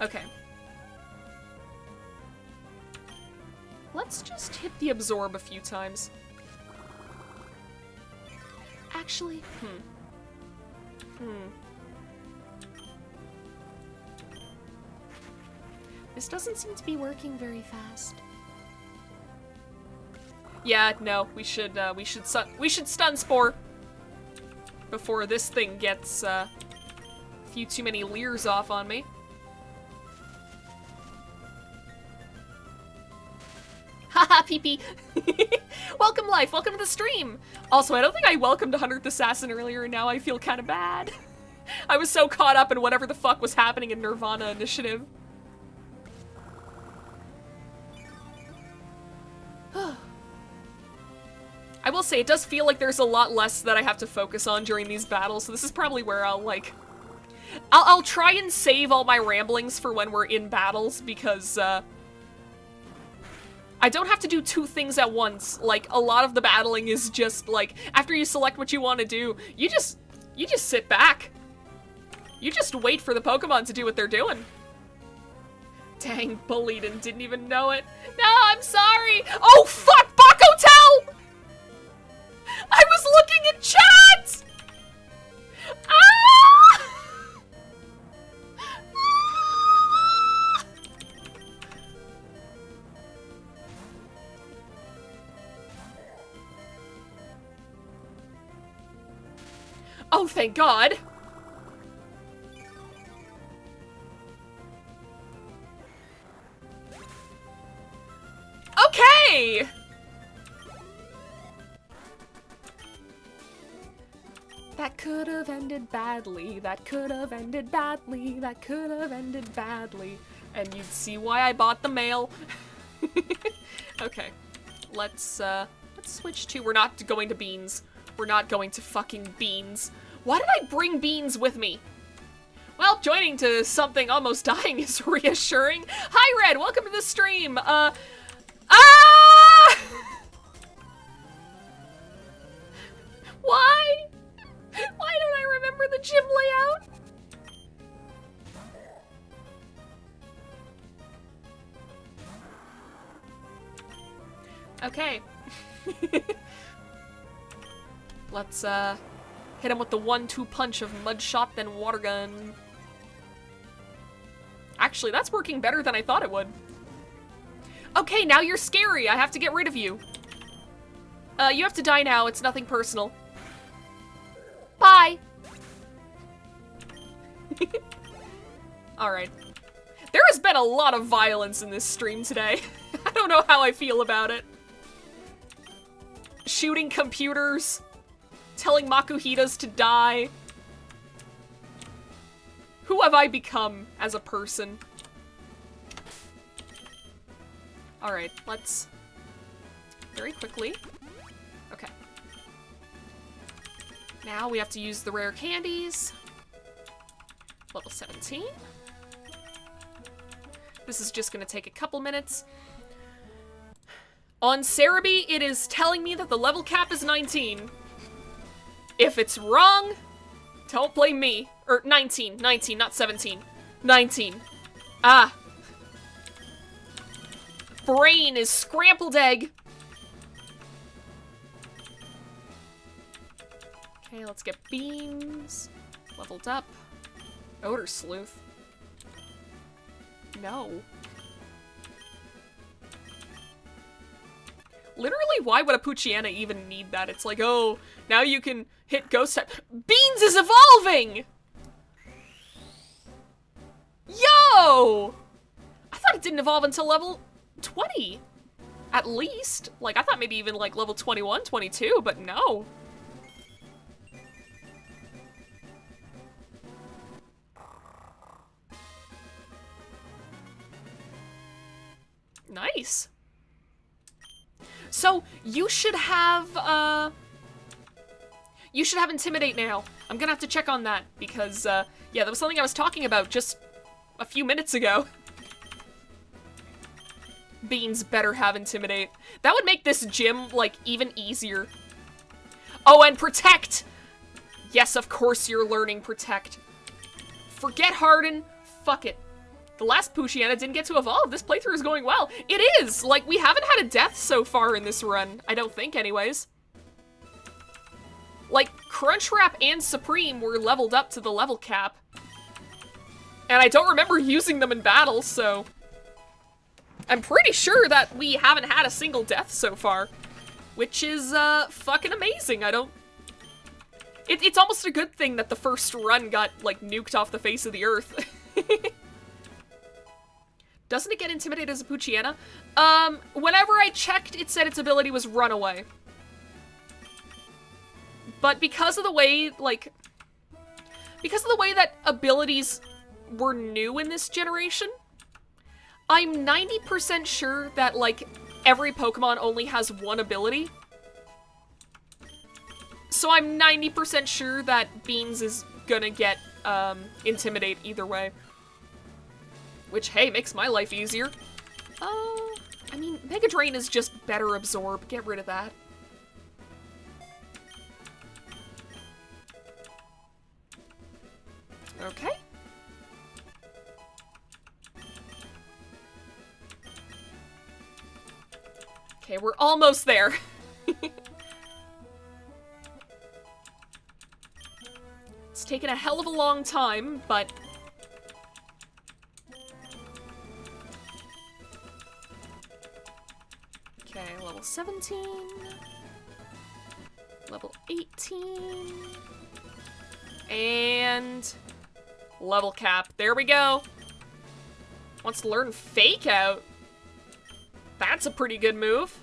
S1: Okay. Let's just hit the absorb a few times. Actually, This doesn't seem to be working very fast. Yeah, no, we should stun Spore before this thing gets a few too many leers off on me. Haha, PP. Welcome, Life. Welcome to the stream. Also, I don't think I welcomed 100th Assassin earlier, and now I feel kind of bad. I was so caught up in whatever the fuck was happening in Nirvana Initiative. I will say, it does feel like there's a lot less that I have to focus on during these battles, so this is probably where I'll, like... I'll try and save all my ramblings for when we're in battles, because, I don't have to do 2 things at once. Like, a lot of the battling is just, like, after you select what you want to do, you just sit back. You just wait for the Pokemon to do what they're doing. Dang, bullied and didn't even know it. No, I'm sorry! Oh, fuck! Bakotel! I was looking at chat! Ah! Oh, thank God. Okay! That could have ended badly. That could have ended badly. That could have ended badly. And you'd see why I bought the mail. Okay. Let's switch to... We're not going to beans. We're not going to fucking beans. Why did I bring beans with me? Well, joining to something almost dying is reassuring. Hi, Red! Welcome to the stream! Ah! Why? Why don't I remember the gym layout? Okay. Let's, hit him with the 1-2 punch of Mud Shot, then Water Gun. Actually, that's working better than I thought it would. Okay, now you're scary. I have to get rid of you. You have to die now. It's nothing personal. Bye! Alright. There has been a lot of violence in this stream today. I don't know how I feel about it. Shooting computers. Telling Makuhitas to die. Who have I become as a person? Alright, let's... Very quickly. Okay. Now we have to use the rare candies. Level 17. This is just gonna take a couple minutes. On Cerebi, it is telling me that the level cap is 19. If it's wrong, don't blame me. Or 19, not 17. 19. Ah. Brain is scrambled egg. Okay, let's get beans. Leveled up. Odor Sleuth. No. Literally, why would a Poochyena even need that? It's like, oh, now you can hit ghost type. Beans is evolving! Yo! I thought it didn't evolve until level 20. At least. Like, I thought maybe even like level 21, 22, but no. Nice. So, you should have Intimidate now. I'm gonna have to check on that, because, yeah, that was something I was talking about just a few minutes ago. Beans better have Intimidate. That would make this gym, like, even easier. Oh, and Protect! Yes, of course you're learning Protect. Forget Harden. Fuck it. The last Poochyena didn't get to evolve. This playthrough is going well. It is! Like, we haven't had a death so far in this run. I don't think, anyways. Like, Crunchwrap and Supreme were leveled up to the level cap. And I don't remember using them in battle, so... I'm pretty sure that we haven't had a single death so far. Which is, fucking amazing. I don't... It's almost a good thing that the first run got, like, nuked off the face of the earth. Doesn't it get Intimidated as a Poochyena? Whenever I checked, it said its ability was Runaway. But because of the way, like... Because of the way that abilities were new in this generation, I'm 90% sure that, like, every Pokemon only has one ability. So I'm 90% sure that Beans is gonna get, Intimidate either way. Which, hey, makes my life easier. I mean, Mega Drain is just better Absorb. Get rid of that. Okay. Okay, we're almost there. It's taken a hell of a long time, but... Okay, level 17. Level 18. And level cap. There we go. Wants to learn Fake Out. That's a pretty good move.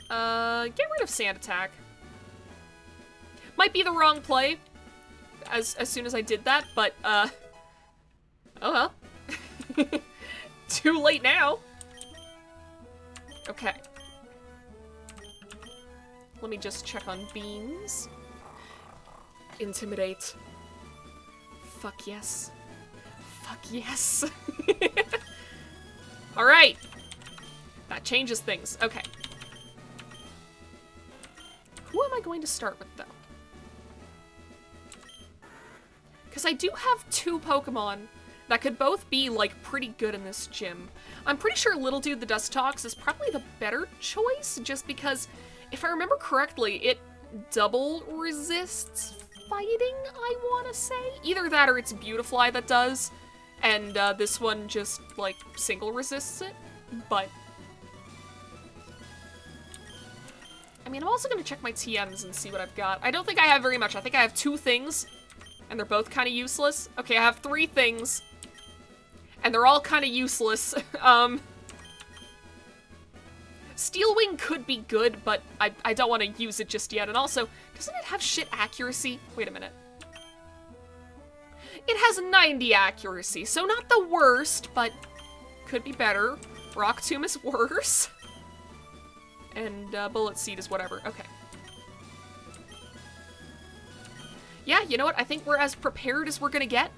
S1: Get rid of Sand Attack. Might be the wrong play as soon as I did that, but, oh well. Too late now. Okay. Let me just check on beams. Intimidate. Fuck yes. Fuck yes. Alright. That changes things. Okay. Who am I going to start with, though? Because I do have two Pokemon that could both be, like, pretty good in this gym. I'm pretty sure Little Dude the Dustox is probably the better choice, just because, if I remember correctly, it double resists fighting, I want to say. Either that or it's Beautifly that does, and this one just, like, single resists it, but... I mean, I'm also going to check my TMs and see what I've got. I don't think I have very much. I think I have 2 things, and they're both kind of useless. Okay, I have 3 things, and they're all kind of useless. Steel Wing could be good, but I don't want to use it just yet. And also, doesn't it have shit accuracy? Wait a minute. It has 90 accuracy, so not the worst, but could be better. Rock Tomb is worse. And Bullet Seed is whatever. Okay. Yeah, you know what? I think we're as prepared as we're gonna get.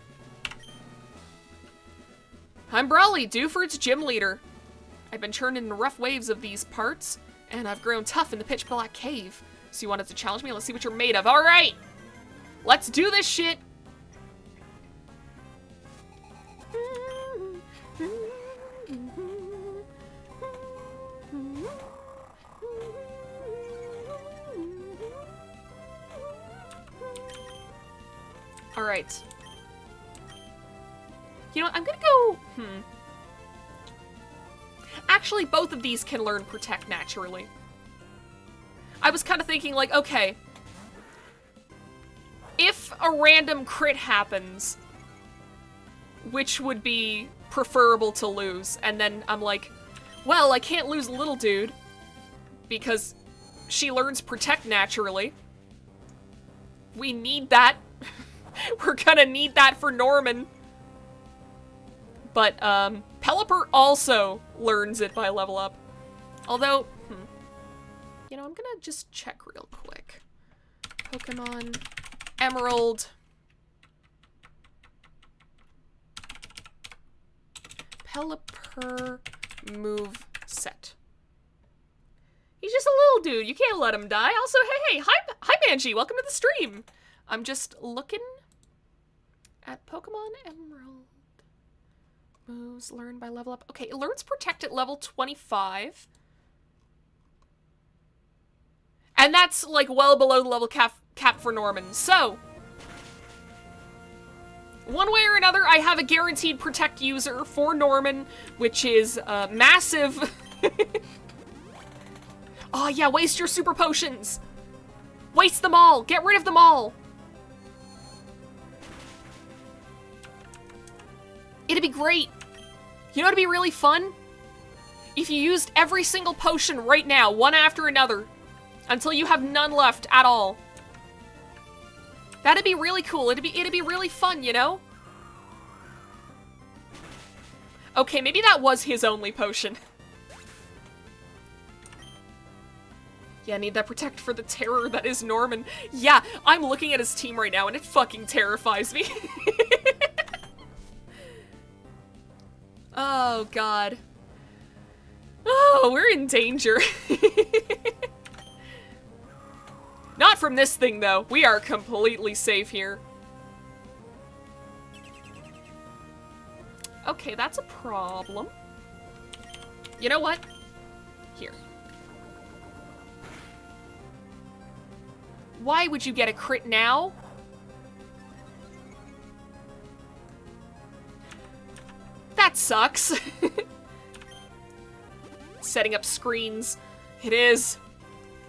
S1: I'm Brawly, due for its gym leader. I've been churned in the rough waves of these parts, and I've grown tough in the pitch black cave. So you wanted to challenge me? Let's see what you're made of. Alright! Let's do this shit! Alright. You know what, I'm gonna go... Actually, both of these can learn Protect naturally. I was kind of thinking, like, okay, if a random crit happens, which would be preferable to lose? And then I'm like, well, I can't lose Little Dude, because she learns Protect naturally. We need that. We're gonna need that for Norman. But, Pelipper also learns it by level up. Although, you know, I'm gonna just check real quick. Pokemon, Emerald. Pelipper move set. He's just a little dude. You can't let him die. Also, hey, hi Banshee. Welcome to the stream. I'm just looking at Pokemon Emerald. Moves learned by level up. Okay, it learns Protect at level 25. And that's, like, well below the level cap for Norman. So, one way or another, I have a guaranteed Protect user for Norman, which is massive. Oh, yeah, waste your super potions. Waste them all. Get rid of them all. It'd be great. You know what'd be really fun? If you used every single potion right now, one after another, until you have none left at all. That'd be really cool. It'd be really fun, you know? Okay, maybe that was his only potion. Yeah, I need that Protect for the terror that is Norman. Yeah, I'm looking at his team right now and it fucking terrifies me. Oh, God. Oh, we're in danger. Not from this thing, though. We are completely safe here. Okay, that's a problem. You know what? Here. Why would you get a crit now? That sucks. Setting up screens. It is.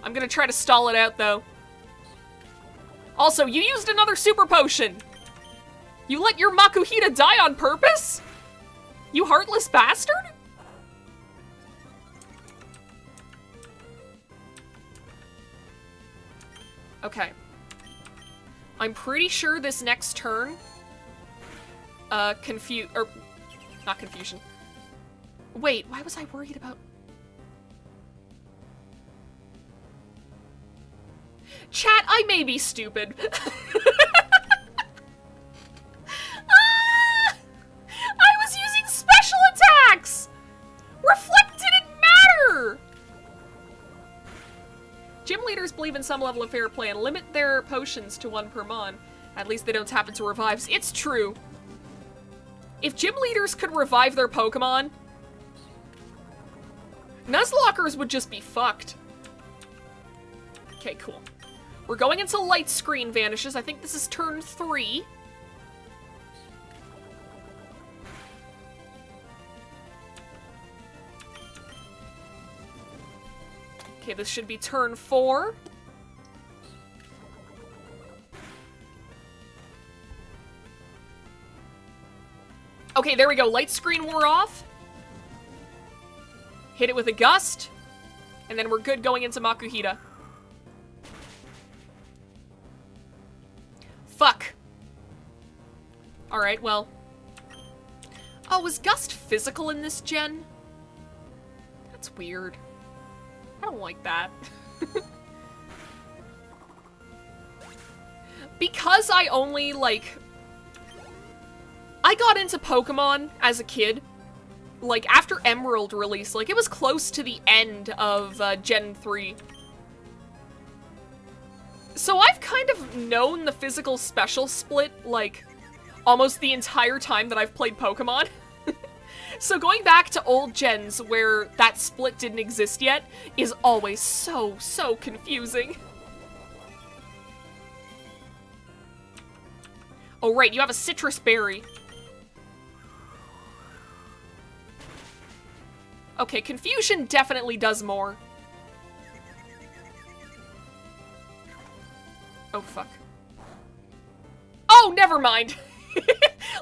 S1: I'm gonna try to stall it out, though. Also, you used another super potion! You let your Makuhita die on purpose? You heartless bastard? Okay. I'm pretty sure this next turn, not confusion. Wait, why was I worried about... Chat, I may be stupid. I was using special attacks! Reflect didn't matter! Gym leaders believe in some level of fair play and limit their potions to 1 per mon. At least they don't tap into revives. It's true. If gym leaders could revive their Pokemon, Nuzlockers would just be fucked. Okay, cool. We're going until light screen vanishes. I think this is turn 3. Okay, this should be turn 4. Okay, there we go. Light screen wore off. Hit it with a gust. And then we're good going into Makuhita. Fuck. Alright, well. Oh, was Gust physical in this gen? That's weird. I don't like that. Because I only, like... I got into Pokemon as a kid. Like, after Emerald release, like, it was close to the end of Gen 3. So I've kind of known the physical special split, like, almost the entire time that I've played Pokemon. So going back to old gens where that split didn't exist yet is always so confusing. Oh right, you have a citrus berry. Okay, confusion definitely does more. Oh, fuck. Oh, never mind.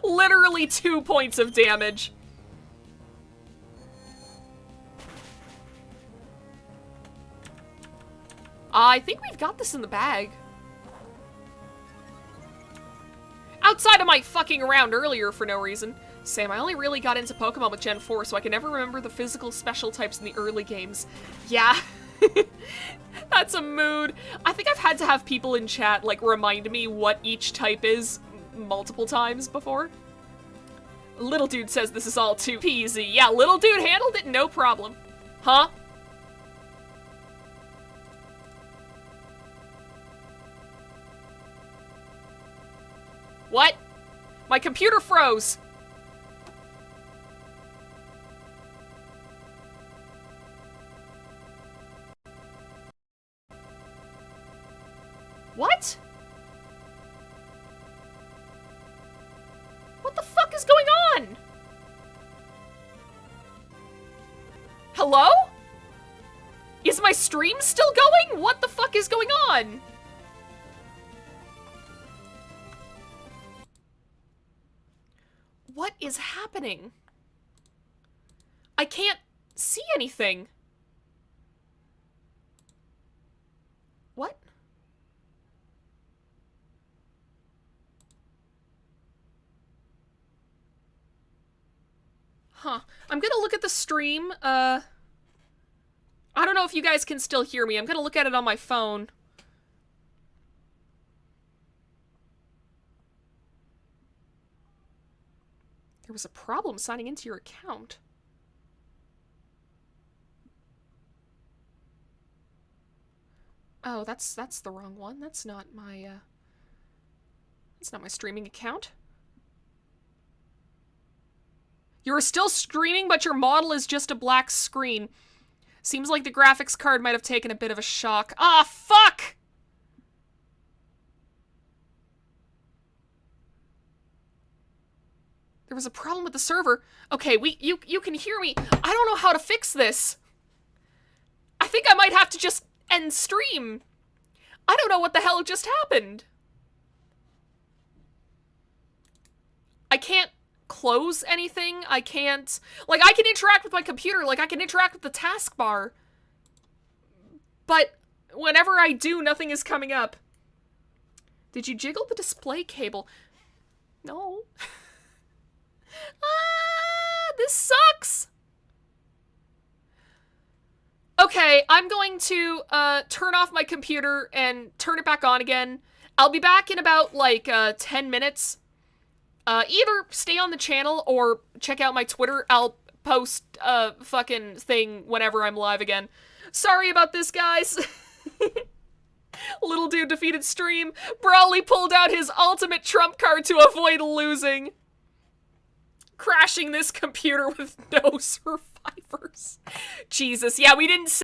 S1: Literally 2 points of damage. I think we've got this in the bag. Outside of my fucking around earlier for no reason. Sam, I only really got into Pokemon with Gen 4, so I can never remember the physical special types in the early games. Yeah. That's a mood. I think I've had to have people in chat, like, remind me what each type is multiple times before. Little Dude says this is all too easy. Yeah, Little Dude handled it, no problem. Huh? What? My computer froze. What? What the fuck is going on? Hello? Is my stream still going? What the fuck is going on? What is happening? I can't see anything. What? Huh. I'm gonna look at the stream. I don't know if you guys can still hear me. I'm gonna look at it on my phone. There was a problem signing into your account. Oh, that's the wrong one. That's not my streaming account. You're still streaming, but your model is just a black screen. Seems like the graphics card might have taken a bit of a shock. Ah, fuck! There was a problem with the server. Okay, you can hear me. I don't know how to fix this. I think I might have to just end stream. I don't know what the hell just happened. I can't close anything. I can't, like, I can interact with my computer, like, I can interact with the taskbar. But whenever I do, nothing is coming up. Did you jiggle the display cable? No. This sucks! Okay, I'm going to turn off my computer and turn it back on again. I'll be back in about, like, 10 minutes. Either stay on the channel or check out my Twitter. I'll post a fucking thing whenever I'm live again. Sorry about this, guys. Little dude defeated stream. Brawley pulled out his ultimate trump card to avoid losing. Crashing this computer with no survivors. Jesus, yeah, we didn't